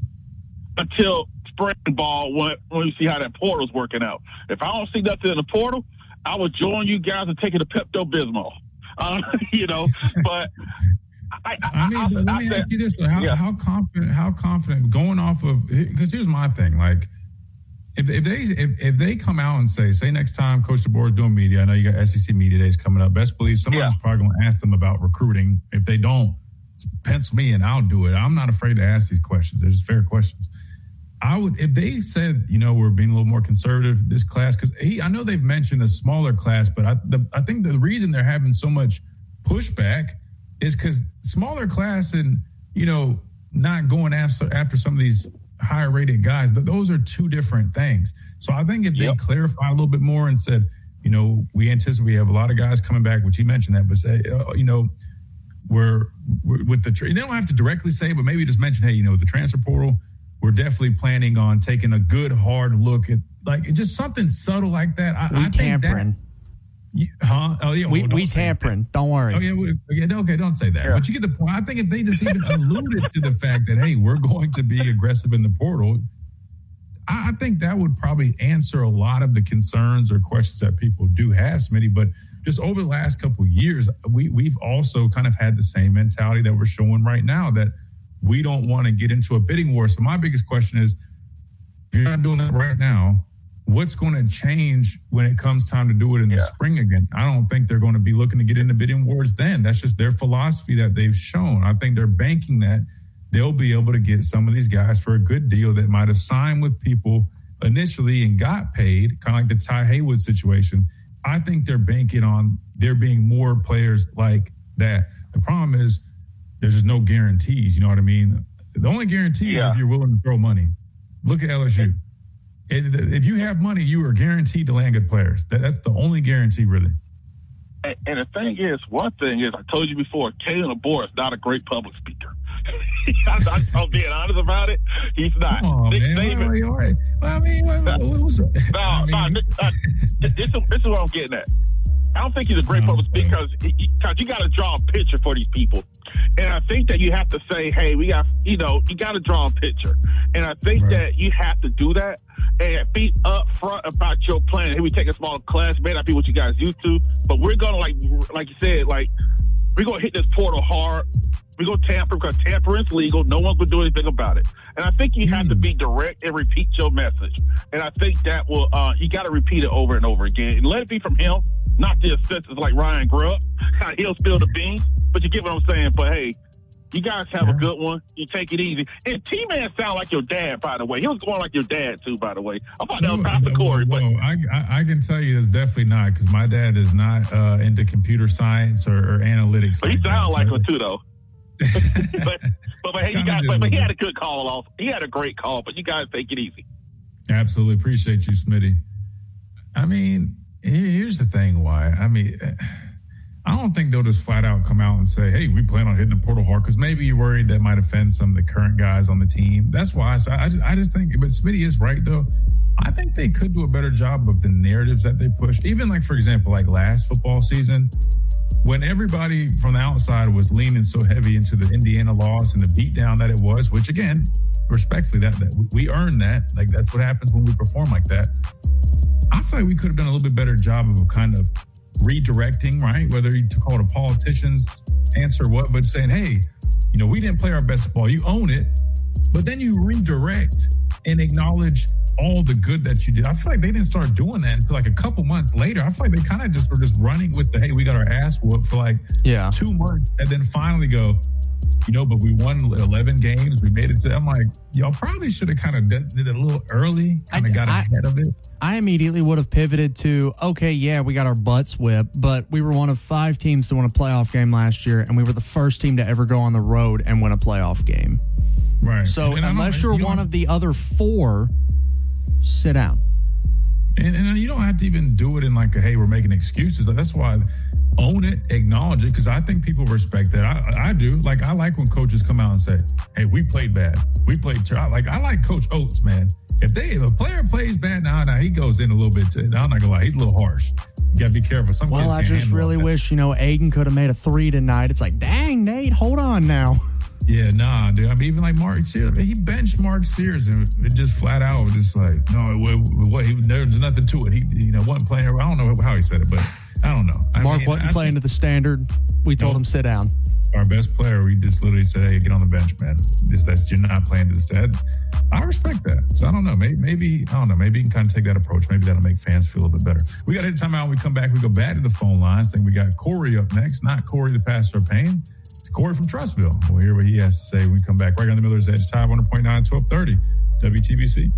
until spring ball when we see how that portal's working out. If I don't see nothing in the portal, I will join you guys and take it to Pepto-Bismol. You know, but let me ask you this: how confident going off of? Because here's my thing: like, if they come out and say next time Coach DeBoer is doing media, I know you got SEC Media Days coming up. Best believe somebody's probably going to ask them about recruiting. If they don't, pencil me in, I'll do it. I'm not afraid to ask these questions. They're just fair questions. I would, if they said, you know, we're being a little more conservative this class, because I know they've mentioned a smaller class, but I think the reason they're having so much pushback is because smaller class and, you know, not going after some of these higher rated guys, those are two different things. So I think if they clarify a little bit more and said, you know, we anticipate we have a lot of guys coming back, which he mentioned that, but say, you know, we're with the they don't have to directly say, but maybe just mention, hey, you know, with the transfer portal, we're definitely planning on taking a good hard look at like just something subtle like that. I think that. Oh yeah, we tampering. Don't worry. Oh yeah, okay. Don't say that. Yeah. But you get the point. I think if they just even alluded to the fact that hey, we're going to be aggressive in the portal, I think that would probably answer a lot of the concerns or questions that people do have, Smitty. But just over the last couple of years, we've also kind of had the same mentality that we're showing right now that we don't want to get into a bidding war. So my biggest question is, if you're not doing that right now, what's going to change when it comes time to do it in the spring again? I don't think they're going to be looking to get into bidding wars then. That's just their philosophy that they've shown. I think they're banking that they'll be able to get some of these guys for a good deal that might have signed with people initially and got paid, kind of like the Ty Haywood situation. I think they're banking on there being more players like that. The problem is there's just no guarantees. You know what I mean? The only guarantee is if you're willing to throw money. Look at LSU. If you have money, you are guaranteed to land good players. That's the only guarantee, really. And the thing is, one thing is, I told you before, Kalen DeBoer is not a great public speaker. I'm being honest about it. He's not. Oh, man. All right. Well, I mean, what's this is what I'm getting at. I don't think he's a great public speaker because you got to draw a picture for these people. And I think that you have to say, hey, you got to draw a picture. And I think that you have to do that and be upfront about your plan. Hey, we take a small class. It may not be what you guys used to, but we're going to, like you said, we're going to hit this portal hard. We're going to tamper because tampering's legal. No one's going to do anything about it. And I think you have to be direct and repeat your message. And I think that will, you got to repeat it over and over again. And let it be from him, not the assistants like Ryan Grubb. He'll spill the beans, but you get what I'm saying. But, hey, you guys have a good one. You take it easy. And T-Man sound like your dad, by the way. He was going like your dad, too, by the way. I thought that was Pastor Corey. But I can tell you it's definitely not, because my dad is not into computer science or analytics. But he sounds like him, too, though. but hey, but he had a good call off. He had a great call, but you guys take it easy. Absolutely. Appreciate you, Smitty. I mean, here's the thing why. I mean, I don't think they'll just flat out come out and say, hey, we plan on hitting the portal hard, because maybe you're worried that might offend some of the current guys on the team. That's why I just think, but Smitty is right, though. I think they could do a better job of the narratives that they push. Even like, for example, like last football season, when everybody from the outside was leaning so heavy into the Indiana loss and the beatdown that it was, which again, respectfully, that we earned that. Like, that's what happens when we perform like that. I feel like we could have done a little bit better job of kind of redirecting, right? Whether you call it a politician's answer or what, but saying, hey, we didn't play our best ball. You own it, but then you redirect and acknowledge all the good that you did. I feel like they didn't start doing that until like a couple months later. I feel like they kind of just were just running with the, hey, we got our ass whooped for like 2 months, and then finally go, but we won 11 games. We made it to, I'm like, y'all probably should have kind of did it a little early, kind of got ahead of it. I immediately would have pivoted to, okay, yeah, we got our butts whipped, but we were one of 5 teams to win a playoff game last year, and we were the first team to ever go on the road and win a playoff game. Right. So unless you're one of the other 4, sit down. And you don't have to even do it in like hey, we're making excuses. That's why own it, acknowledge it, because I think people respect that. I do. Like, I like when coaches come out and say, hey, we played bad. We played terrible. Like, I like Coach Oates, man. If a player plays bad, now he goes in a little bit. I'm not going to lie. He's a little harsh. You got to be careful. Well, I just really wish, Aiden could have made a 3 tonight. It's like, dang, Nate, hold on now. Yeah, nah, dude. I mean, even like Mark Sears, he benched Mark Sears, and it just flat out was just like, no, there's nothing to it. He wasn't playing. I don't know how he said it, but I don't know. Mark wasn't playing to the standard. We told him sit down. Our best player, we just literally said, hey, get on the bench, man. You're not playing to the standard. I respect that. So I don't know. Maybe I don't know. Maybe you can kind of take that approach. Maybe that'll make fans feel a little bit better. We got to hit a timeout. When we come back, we go back to the phone lines. I think we got Corey up next. Not Corey, the pastor of pain. Corey from Trustville. We'll hear what he has to say when we come back. Right on the Miller's Edge, Tide 100.9, 1230, WTBC.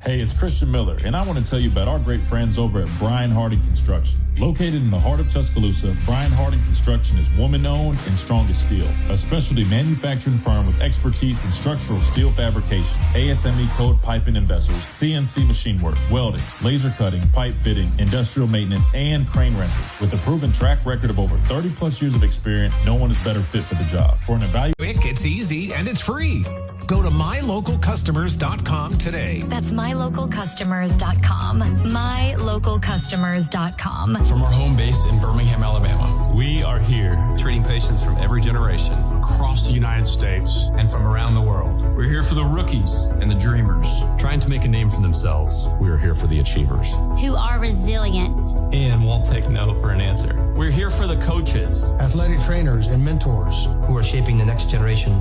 Hey, it's Christian Miller, and I want to tell you about our great friends over at Brian Harding Construction. Located in the heart of Tuscaloosa, Brian Harding Construction is woman-owned and strong as steel, a specialty manufacturing firm with expertise in structural steel fabrication, ASME code piping and vessels, CNC machine work, welding, laser cutting, pipe fitting, industrial maintenance, and crane rentals. With a proven track record of over 30-plus years of experience, no one is better fit for the job. For an evaluation, quick, it's easy, and it's free. Go to mylocalcustomers.com today. That's mylocalcustomers.com. Mylocalcustomers.com. From our home base in Birmingham, Alabama, we are here treating patients from every generation across the United States and from around the world. We're here for the rookies and the dreamers, trying to make a name for themselves. We're here for the achievers, who are resilient and won't take no for an answer. We're here for the coaches, athletic trainers, and mentors who are shaping the next generation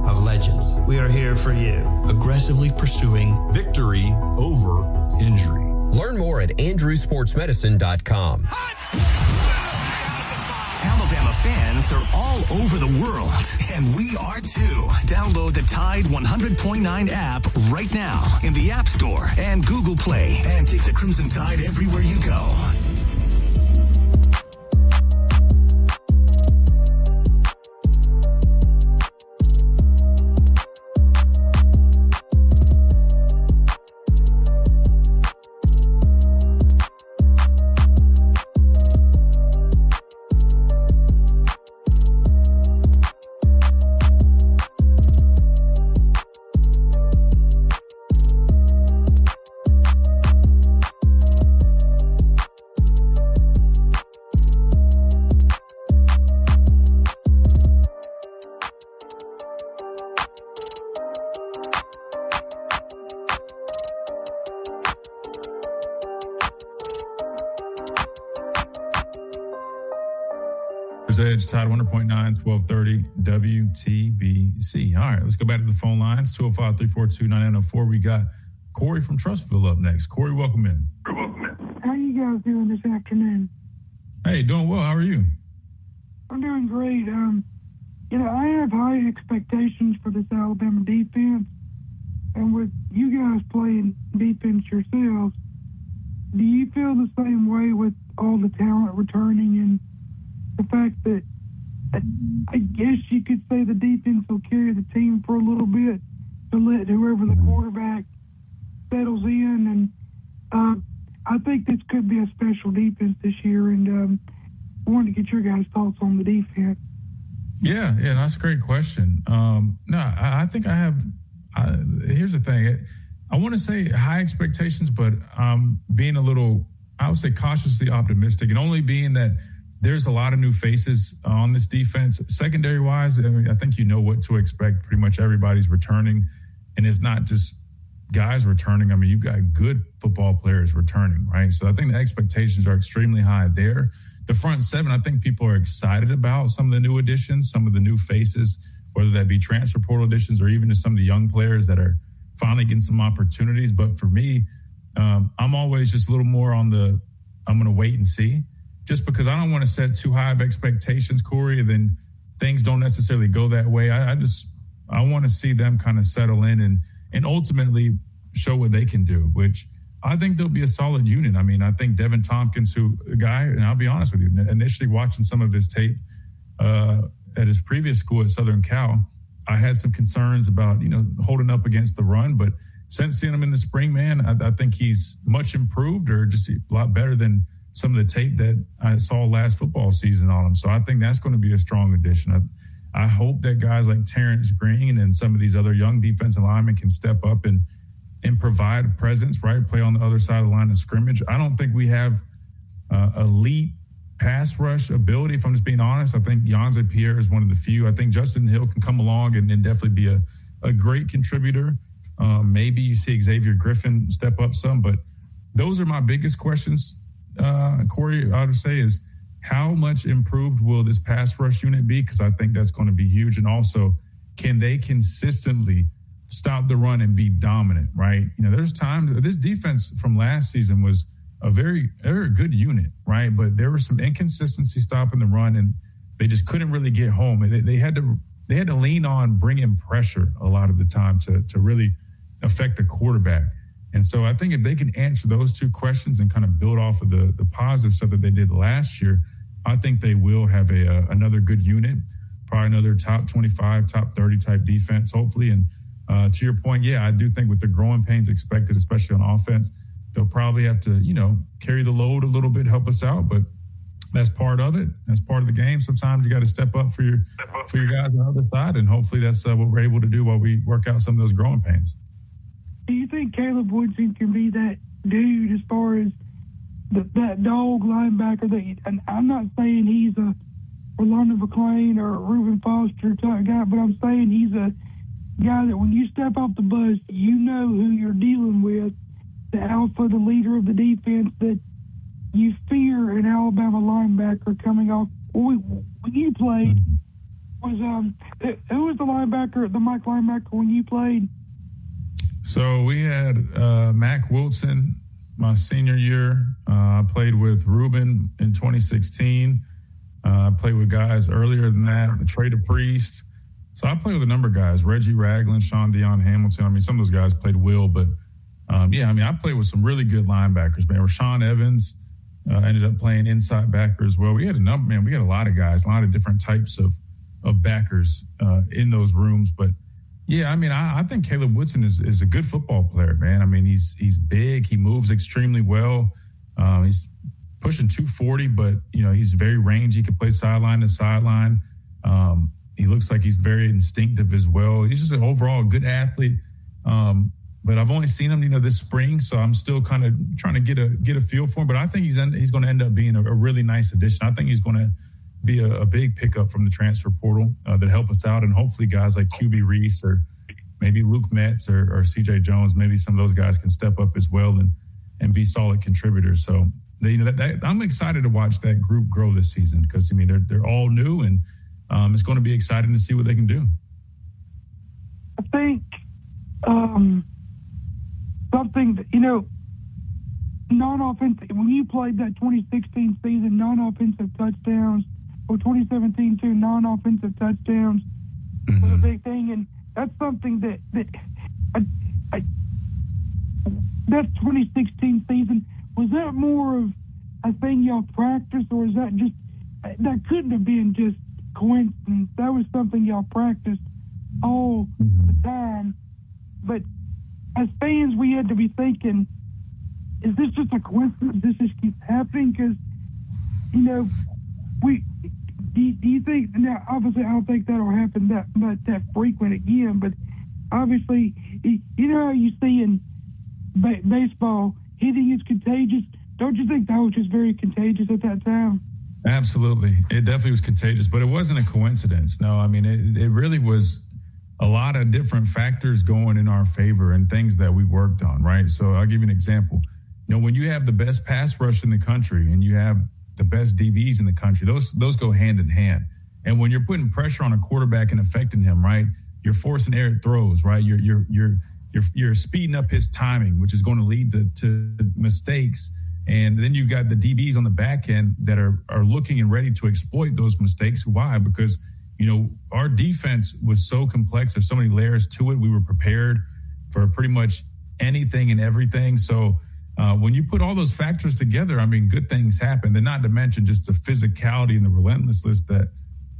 of legends. We are here for you, aggressively pursuing victory over injury. Learn more at andrewsportsmedicine.com. Alabama fans are all over the world, and we are too. Download the Tide 100.9 app right now in the App Store and Google Play, and take the Crimson Tide everywhere you go. Edge, Tide 100.9, 1230 WTBC. All right, let's go back to the phone lines. 205-342-9904. We got Corey from Trustville up next. Corey, welcome in. How you guys doing this afternoon? Hey, doing well. How are you? I'm doing great. I have high expectations for this Alabama defense. And with you guys playing defense yourselves, do you feel the same way with all the talent returning and the fact that I guess you could say the defense will carry the team for a little bit to let whoever the quarterback settles in? And I think this could be a special defense this year, and I wanted to get your guys' thoughts on the defense. Yeah, that's a great question. I think I have. Here's the thing. I want to say high expectations, but being a little, I would say, cautiously optimistic, and only being that there's a lot of new faces on this defense. Secondary-wise, I think you know what to expect. Pretty much everybody's returning, and it's not just guys returning. I mean, you've got good football players returning, right? So I think the expectations are extremely high there. The front seven, I think people are excited about some of the new additions, some of the new faces, whether that be transfer portal additions or even just some of the young players that are finally getting some opportunities. But for me, I'm always just a little more on I'm going to wait and see, just because I don't want to set too high of expectations, Corey, and then things don't necessarily go that way. I want to see them kind of settle in and ultimately show what they can do, which I think they'll be a solid unit. I mean, I think Devin Tompkins, and I'll be honest with you, initially watching some of his tape at his previous school at Southern Cal, I had some concerns about, holding up against the run. But since seeing him in the spring, man, I think he's much improved, or just a lot better than some of the tape that I saw last football season on him. So I think that's going to be a strong addition. I hope that guys like Terrence Green and some of these other young defensive linemen can step up and provide a presence, right? Play on the other side of the line of scrimmage. I don't think we have elite pass rush ability, if I'm just being honest. I think Yonze Pierre is one of the few. I think Justin Hill can come along and definitely be a great contributor. Maybe you see Xavier Griffin step up some, but those are my biggest questions, Corey, I would say, is how much improved will this pass rush unit be? Because I think that's going to be huge. And also, can they consistently stop the run and be dominant, right? There's times this defense from last season was a very, very good unit, right? But there was some inconsistency stopping the run, and they just couldn't really get home. They had to lean on bringing pressure a lot of the time to really affect the quarterback. And so I think if they can answer those two questions and kind of build off of the positive stuff that they did last year, I think they will have another good unit, probably another top 25, top 30 type defense, hopefully. And to your point, I do think with the growing pains expected, especially on offense, they'll probably have to, carry the load a little bit, help us out. But that's part of it. That's part of the game. Sometimes you got to step up for your guys on the other side, and hopefully that's what we're able to do while we work out some of those growing pains. Do you think Caleb Woodson can be that dude as far as that dog linebacker? And I'm not saying he's a Orlando McClain or a Reuben Foster type guy, but I'm saying he's a guy that when you step off the bus, you know who you're dealing with, the alpha, the leader of the defense, that you fear an Alabama linebacker coming off. When you played, who was the linebacker, the Mike linebacker when you played? So we had Mac Wilson my senior year. I played with Reuben in 2016. I played with guys earlier than that, Trey DePriest. So I played with a number of guys, Reggie Ragland, Sean Dion Hamilton. I mean, some of those guys played well, but I played with some really good linebackers, man. Rashawn Evans ended up playing inside backer as well. We had we had a lot of guys, a lot of different types of backers in those rooms. But I think Caleb Woodson is a good football player, man. I mean, he's big. He moves extremely well. He's pushing 240, but, he's very rangy. He can play sideline to sideline. He looks like he's very instinctive as well. He's just an overall good athlete. But I've only seen him, this spring, so I'm still kind of trying to get a feel for him. But I think he's going to end up being a really nice addition. I think he's going to be a big pickup from the transfer portal that help us out, and hopefully guys like QB Reese or maybe Luke Metz or CJ Jones, maybe some of those guys can step up as well and be solid contributors. So I'm excited to watch that group grow this season because, I mean, they're all new, and it's going to be exciting to see what they can do. I think something that, non-offensive, when you played that 2016 season, non-offensive touchdowns, or 2017 too, non-offensive touchdowns was a big thing, and that's something that that 2016 season, was that more of a thing y'all practiced, or is that just, that couldn't have been just coincidence? That was something y'all practiced all the time. But as fans, we had to be thinking, is this just a coincidence? This just keeps happening? Because, do you think, now obviously I don't think that'll happen that frequent again, but obviously, how you see in baseball, hitting is contagious. Don't you think that was just very contagious at that time? Absolutely. It definitely was contagious, but it wasn't a coincidence. No, I mean, it really was a lot of different factors going in our favor and things that we worked on, right? So I'll give you an example. When you have the best pass rush in the country and you have the best DBs in the country, those go hand in hand. And when you're putting pressure on a quarterback and affecting him, right, you're forcing errant throws, right? You're speeding up his timing, which is going to lead to mistakes. And then you've got the DBs on the back end that are looking and ready to exploit those mistakes. Why? Because, our defense was so complex. There's so many layers to it. We were prepared for pretty much anything and everything. So when you put all those factors together, I mean, good things happen. And not to mention just the physicality and the relentlessness that,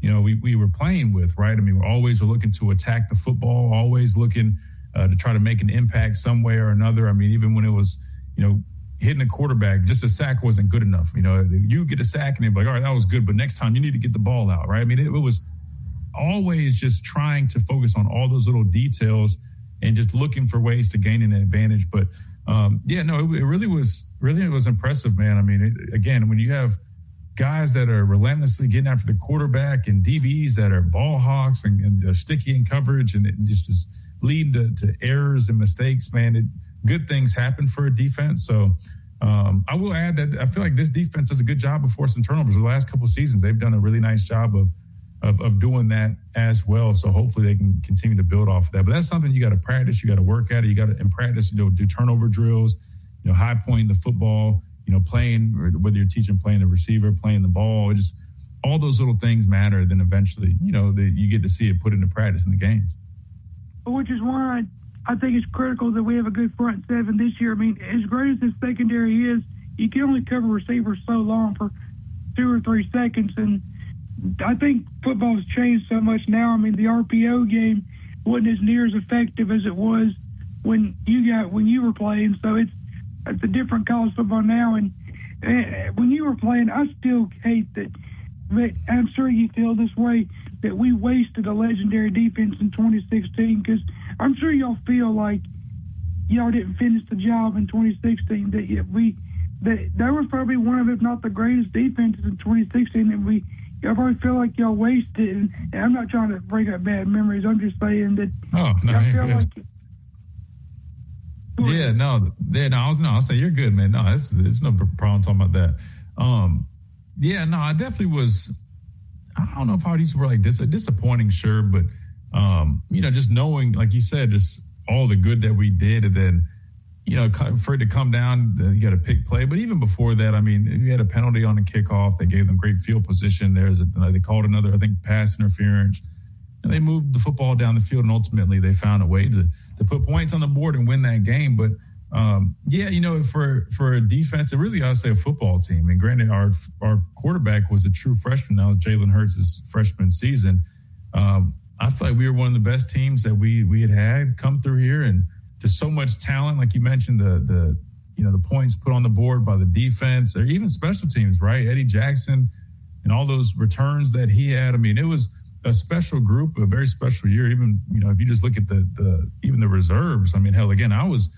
we were playing with, right? I mean, we're always looking to attack the football, always looking to try to make an impact some way or another. I mean, even when it was, hitting a quarterback, just a sack wasn't good enough. You get a sack and they'd be like, all right, that was good, but next time you need to get the ball out, right? I mean, it was always just trying to focus on all those little details and just looking for ways to gain an advantage. But it really was impressive, man. I mean, again, when you have guys that are relentlessly getting after the quarterback and DBs that are ball hawks and they're sticky in coverage, and it just is leading to errors and mistakes, man, good things happen for a defense. So I will add that I feel like this defense does a good job of forcing turnovers. The last couple of seasons, they've done a really nice job of doing that as well. So hopefully they can continue to build off of that. But that's something you got to practice. You got to work at it. You got to, in practice, do turnover drills, high point the football, playing, whether you're teaching playing the receiver, playing the ball, just all those little things matter. Then eventually, you get to see it put into practice in the games. Which is why I think it's critical that we have a good front seven this year. I mean, as great as this secondary is, you can only cover receivers so long for 2 or 3 seconds. And I think football's changed so much now. I mean, the RPO game wasn't as near as effective as it was when you were playing. So it's a different college football now. And when you were playing, I still hate that. But I'm sure you feel this way, that we wasted a legendary defense in 2016, because I'm sure y'all feel like y'all didn't finish the job in 2016. That was probably one of, if not the greatest defenses in 2016, and y'all probably feel like y'all wasted it. And I'm not trying to bring up bad memories. I'm just saying that. Oh no, y'all feel like. I'll say you're good, man. No, it's no problem talking about that. I definitely was. I don't know if I would use the word like this, disappointing, sure, but just knowing, like you said, just all the good that we did, and then for it to come down, you got a pick play. But even before that, I mean, you had a penalty on the kickoff. They gave them great field position. They called another, I think, pass interference, and they moved the football down the field, and ultimately they found a way to put points on the board and win that game. But for a defense, and really, I'd say a football team. And granted, our quarterback was a true freshman. That was Jalen Hurts' freshman season. I feel like we were one of the best teams that we had come through here, and just so much talent. Like you mentioned, the points put on the board by the defense, or even special teams, right? Eddie Jackson and all those returns that he had. I mean, it was a special group, a very special year. Even if you just look at even the reserves. I mean, hell, again, I was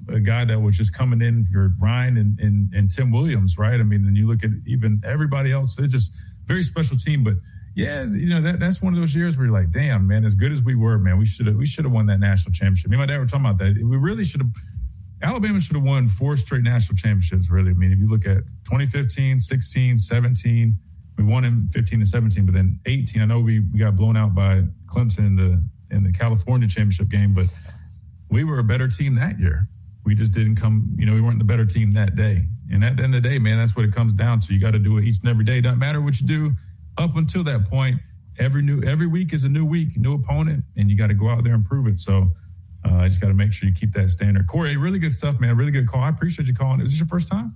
a guy that was just coming in for Ryan and Tim Williams, right? I mean, and you look at even everybody else, it's just very special team. But yeah, that's one of those years where you're like, damn, man, as good as we were, man, we should have won that national championship. Me and my dad were talking about that. We really should have Alabama should have won 4 straight national championships, really. I mean, if you look at 2015, 16, 17, we won in 15 and 17, but then 18, I know we got blown out by Clemson in the California championship game, but we were a better team that year. We just didn't come, we weren't the better team that day. And at the end of the day, man, that's what it comes down to. You got to do it each and every day. Doesn't matter what you do up until that point. Every week is a new week, new opponent, and you got to go out there and prove it. So I just got to make sure you keep that standard. Corey, really good stuff, man. Really good call. I appreciate you calling. Is this your first time?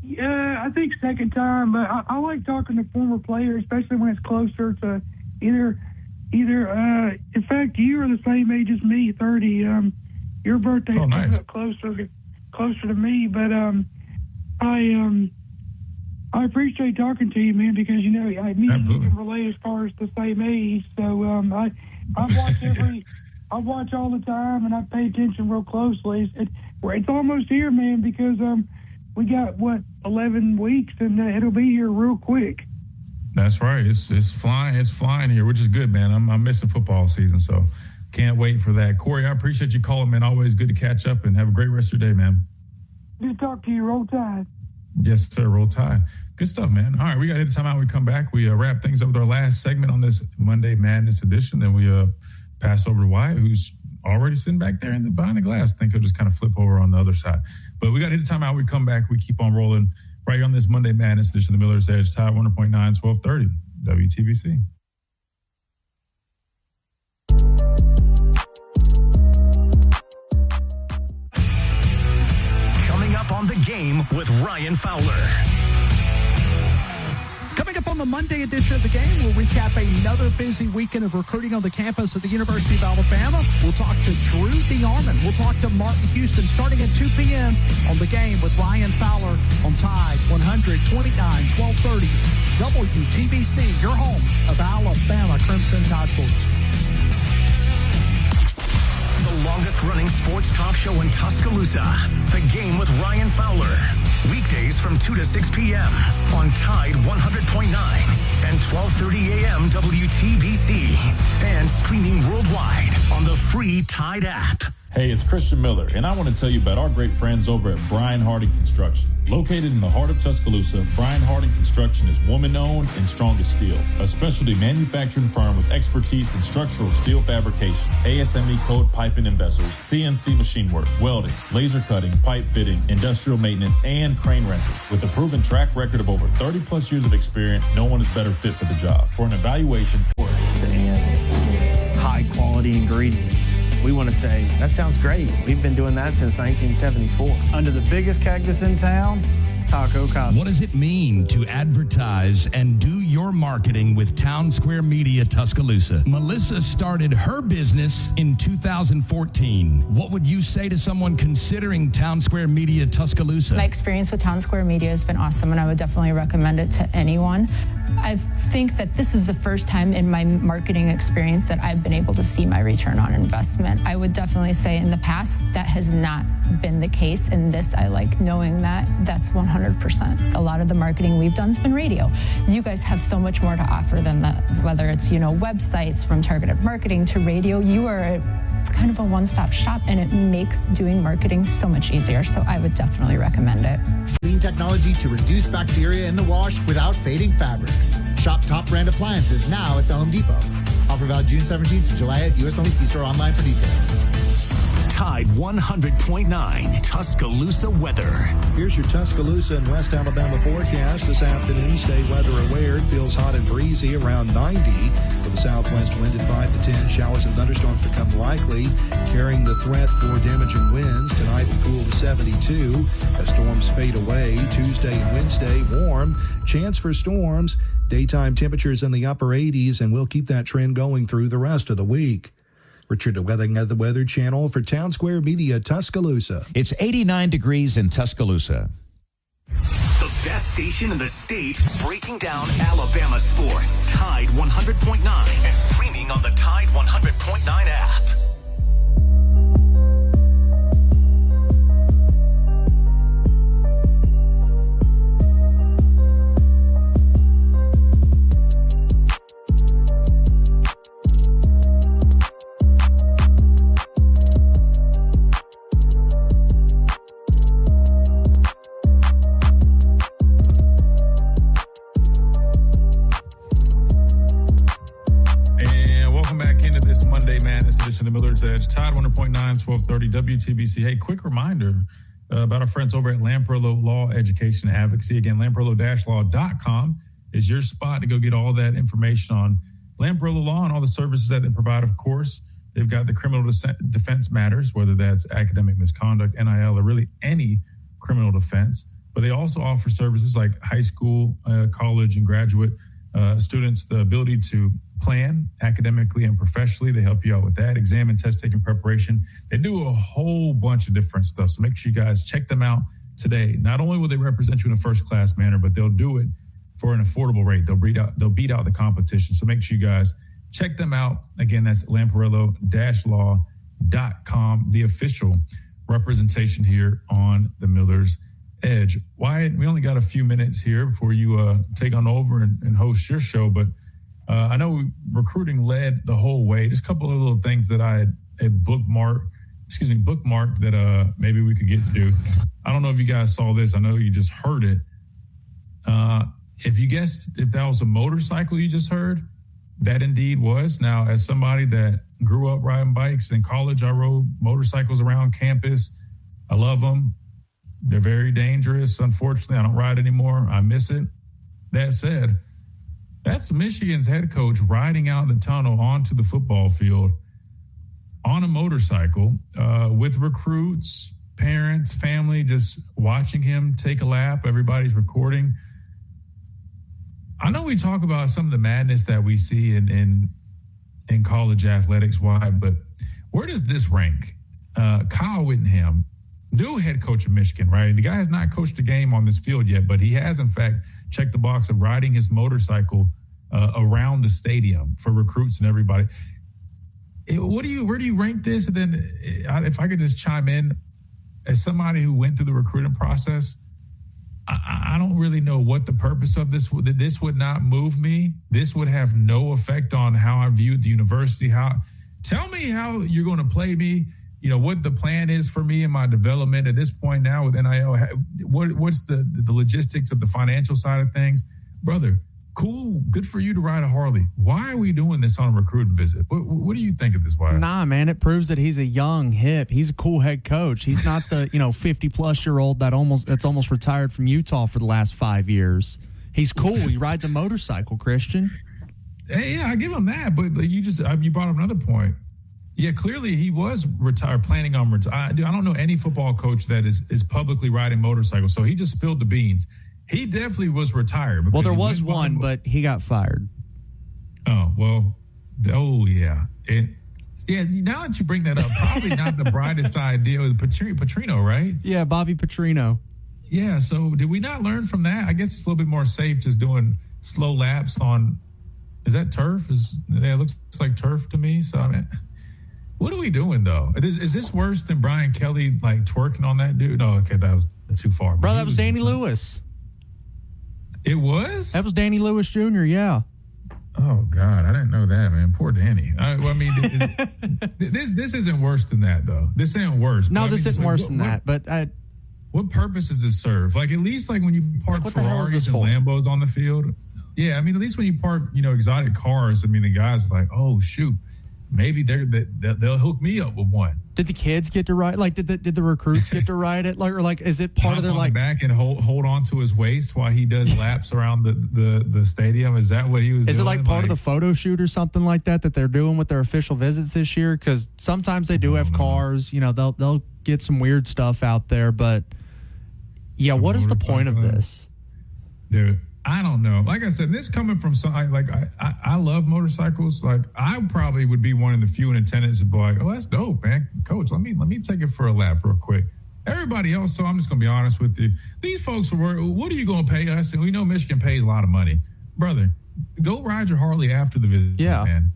Yeah, I think second time, but I like talking to former players, especially when it's closer to either. In fact, you are the same age as me, 30. Your birthday's nice. closer to me, but I appreciate talking to you, man, because me and you can relate as far as the same age. So I watch all the time, and I pay attention real closely. It's almost here, man, because we got 11 weeks, and it'll be here real quick. That's right. It's flying. It's flying here, which is good, man. I'm missing football season, so can't wait for that. Corey, I appreciate you calling, man. Always good to catch up, and have a great rest of your day, man. Good to talk to you. Roll Tide. Yes, sir. Roll Tide. Good stuff, man. All right, we got to hit the time out. We come back. We wrap things up with our last segment on this Monday Madness edition. Then we pass over to Wyatt, who's already sitting back there behind the glass. I think he'll just kind of flip over on the other side. But we got to hit the time out. We come back. We keep on rolling right here on this Monday Madness edition of the Miller's Edge, Tide 100.9, 1230, WTBC. Coming up on The Game with Ryan Fowler. Coming up on the Monday edition of The Game, we'll recap another busy weekend of recruiting on the campus of the University of Alabama. We'll talk to Drew DeArmond. We'll talk to Martin Houston starting at 2 p.m. on The Game with Ryan Fowler on Tide 100.9, 1230, WTBC, your home of Alabama Crimson Tide Sports. The longest-running sports talk show in Tuscaloosa. The Game with Ryan Fowler. Weekdays from 2 to 6 p.m. on Tide 100.9 and 12:30 a.m. WTBC. And streaming worldwide on the free Tide app. Hey, it's Christian Miller, and I want to tell you about our great friends over at Brian Harding Construction. Located in the heart of Tuscaloosa, Brian Harding Construction is woman-owned and strong as steel, a specialty manufacturing firm with expertise in structural steel fabrication, ASME code piping and vessels, CNC machine work, welding, laser cutting, pipe fitting, industrial maintenance, and crane rentals. With a proven track record of over 30-plus years of experience, no one is better fit for the job. For an evaluation, and high-quality ingredients. We want to say, that sounds great. We've been doing that since 1974. Under the biggest cactus in town, Taco Casa. What does it mean to advertise and do your marketing with Town Square Media Tuscaloosa? Melissa started her business in 2014. What would you say to someone considering Town Square Media Tuscaloosa? My experience with Town Square Media has been awesome, and I would definitely recommend it to anyone. I think that this is the first time in my marketing experience that I've been able to see my return on investment. I would definitely say in the past that has not been the case. In this, I like knowing that that's 100%. A lot of the marketing we've done has been radio. You guys have so much more to offer than that, whether it's, websites, from targeted marketing to radio. You are kind of a one-stop shop, and it makes doing marketing so much easier. So I would definitely recommend it. Clean technology to reduce bacteria in the wash without fading fabrics. Shop top brand appliances now at the Home Depot. Offer valid June 17th to July 8th. U.S. only. See store online for details. Tide 100.9 Tuscaloosa weather. Here's your Tuscaloosa and West Alabama forecast. This afternoon, stay weather aware. It feels hot and breezy around 90 with a southwest wind at 5 to 10. Showers and thunderstorms become likely, carrying the threat for damaging winds. Tonight will cool to 72 as storms fade away. Tuesday and Wednesday, warm. Chance for storms. Daytime temperatures in the upper 80s, and we'll keep that trend going through the rest of the week. Richard DeWetting at the Weather Channel for Town Square Media, Tuscaloosa. It's 89 degrees in Tuscaloosa. The best station in the state, breaking down Alabama sports. Tide 100.9 and streaming on the Tide 100.9 app. Monday Madness edition of Miller's Edge. Tide 100.9, 1230 WTBC. Hey, quick reminder about our friends over at Lamperillo Law Education Advocacy. Again, lamperillo-law.com is your spot to go get all that information on Lamperillo Law and all the services that they provide, of course. They've got the criminal defense matters, whether that's academic misconduct, NIL, or really any criminal defense. But they also offer services like high school, college, and graduate students the ability to plan academically and professionally. They help you out with that, exam and test taking preparation. They do a whole bunch of different stuff. So make sure you guys check them out today. Not only will they represent you in a first-class manner, but they'll do it for an affordable rate. They'll beat out the competition. So make sure you guys check them out. Again, that's lamperillo-law.com, the official representation here on the Miller's Edge. Wyatt, we only got a few minutes here before you take on over and host your show, but I know recruiting led the whole way. Just a couple of little things that I had bookmarked that maybe we could get to. I don't know if you guys saw this. I know you just heard it. If you guessed if that was a motorcycle you just heard, that indeed was. Now, as somebody that grew up riding bikes in college, I rode motorcycles around campus. I love them. They're very dangerous. Unfortunately, I don't ride anymore. I miss it. That said, that's Michigan's head coach riding out the tunnel onto the football field on a motorcycle with recruits, parents, family, just watching him take a lap. Everybody's recording. I know we talk about some of the madness that we see in college athletics, but where does this rank? Kyle Whittingham, new head coach of Michigan, right? The guy has not coached a game on this field yet, but he has, in fact, checked the box of riding his motorcycle around the stadium for recruits and everybody. Where do you rank this? And then if I could just chime in, as somebody who went through the recruiting process, I don't really know what the purpose of this would. This would not move me. This would have no effect on how I viewed the university. Tell me how you're going to play me. You know, what the plan is for me and my development at this point now with NIL. What's the logistics of the financial side of things? Brother, cool. Good for you to ride a Harley. Why are we doing this on a recruiting visit? What do you think of this, Wyatt? Nah, man, it proves that he's a young, hip. He's a cool head coach. He's not the 50-plus-year-old that's almost retired from Utah for the last 5 years. He's cool. He rides a motorcycle, Christian. Hey, yeah, I give him that. But you brought up another point. Yeah, clearly he was planning on retire. I don't know any football coach that is publicly riding motorcycles, so he just spilled the beans. He definitely was retired. Well, there was one, but he got fired. Oh, well, yeah. Now that you bring that up, probably not the brightest idea. It was Petrino, right? Yeah, Bobby Petrino. Yeah, so did we not learn from that? I guess it's a little bit more safe just doing slow laps on, is that turf? It looks like turf to me, so I mean, what are we doing, though? Is this worse than Brian Kelly, like, twerking on that dude? No, okay, that was too far. Bro, that was Danny Lewis. It was? That was Danny Lewis Jr., yeah. Oh, God, I didn't know that, man. Poor Danny. This isn't worse than that, though. This ain't worse. No, this isn't worse than that, but what purpose does this serve? Like, at least, like, when you park Ferraris and Lambos on the field, yeah, I mean, at least when you park, exotic cars, I mean, the guys are like, oh, shoot. Maybe they'll hook me up with one. Did the kids get to ride? Like, did the recruits get to ride it? Like, is it part of their like back and hold on to his waist while he does laps around the stadium? Is that what he was doing? Is it like part of the photo shoot or something like that they're doing with their official visits this year? Because sometimes they do have cars. They'll get some weird stuff out there. But yeah, what is the point of this? Dude, I don't know. Like I said, this coming from I love motorcycles. Like, I probably would be one of the few in attendance that be like, oh, that's dope, man. Coach, let me take it for a lap real quick. Everybody else, so I'm just going to be honest with you. These folks are, what are you going to pay us? And we know Michigan pays a lot of money. Brother, go ride your Harley after the visit, man.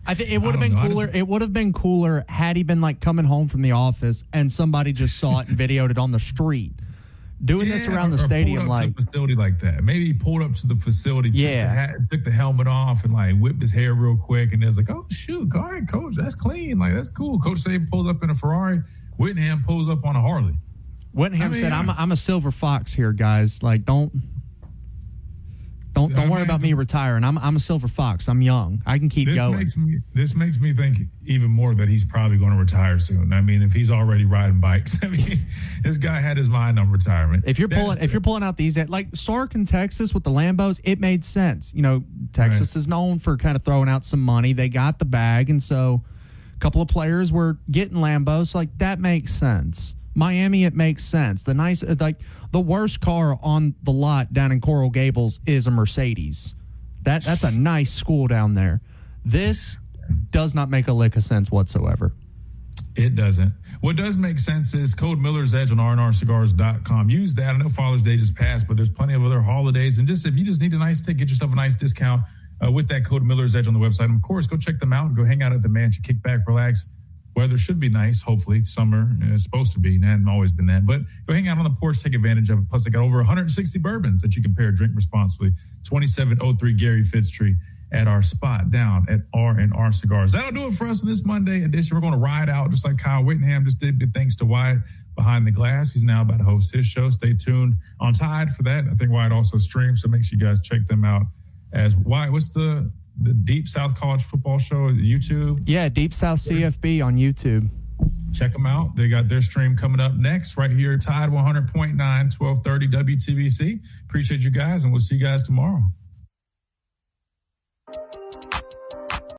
I think it would have been cooler. It would have been cooler had he been like coming home from the office and somebody just saw it and videoed it on the street. Doing this around the stadium, like to the facility like that. Maybe he pulled up to the facility, took the helmet off, and like whipped his hair real quick, and it was like, "Oh shoot, all right, coach, that's clean. Like that's cool." Coach Saban pulls up in a Ferrari. Whittingham pulls up on a Harley. Whittingham said, "I'm a silver fox here, guys. Like don't Don't worry about me retiring. I'm a silver fox. I'm young. I can keep going. This makes me think even more that he's probably going to retire soon. I mean, if he's already riding bikes, I mean, this guy had his mind on retirement. If you're pulling out these, like Sark in Texas with the Lambos, it made sense. You know, Texas is known for kind of throwing out some money. They got the bag, and so a couple of players were getting Lambos. So like that makes sense. Miami, it makes sense. The worst car on the lot down in Coral Gables is a Mercedes. That's a nice school down there. This does not make a lick of sense whatsoever. It doesn't. What does make sense is code Miller's Edge on rnrcigars.com. Use that. I know Father's Day just passed, but there's plenty of other holidays. And just if you just need a nice ticket, get yourself a nice discount with that code Miller's Edge on the website. And of course, go check them out. Go hang out at the mansion, kick back, relax. Weather should be nice, hopefully. Summer is supposed to be. It hasn't always been that. But go hang out on the porch, take advantage of it. Plus, they got over 160 bourbons that you can pair, drink responsibly. 2703 Gary Fitztree at our spot down at R&R Cigars. That'll do it for us in this Monday edition. We're going to ride out just like Kyle Whittingham just did. Big thanks to Wyatt behind the glass. He's now about to host his show. Stay tuned on Tide for that. I think Wyatt also streams, so make sure you guys check them out. As Wyatt, what's the Deep South College Football Show at YouTube? Yeah, Deep South CFB on YouTube. Check them out. They got their stream coming up next right here at Tide 100.9, 1230 WTBC. Appreciate you guys, and we'll see you guys tomorrow.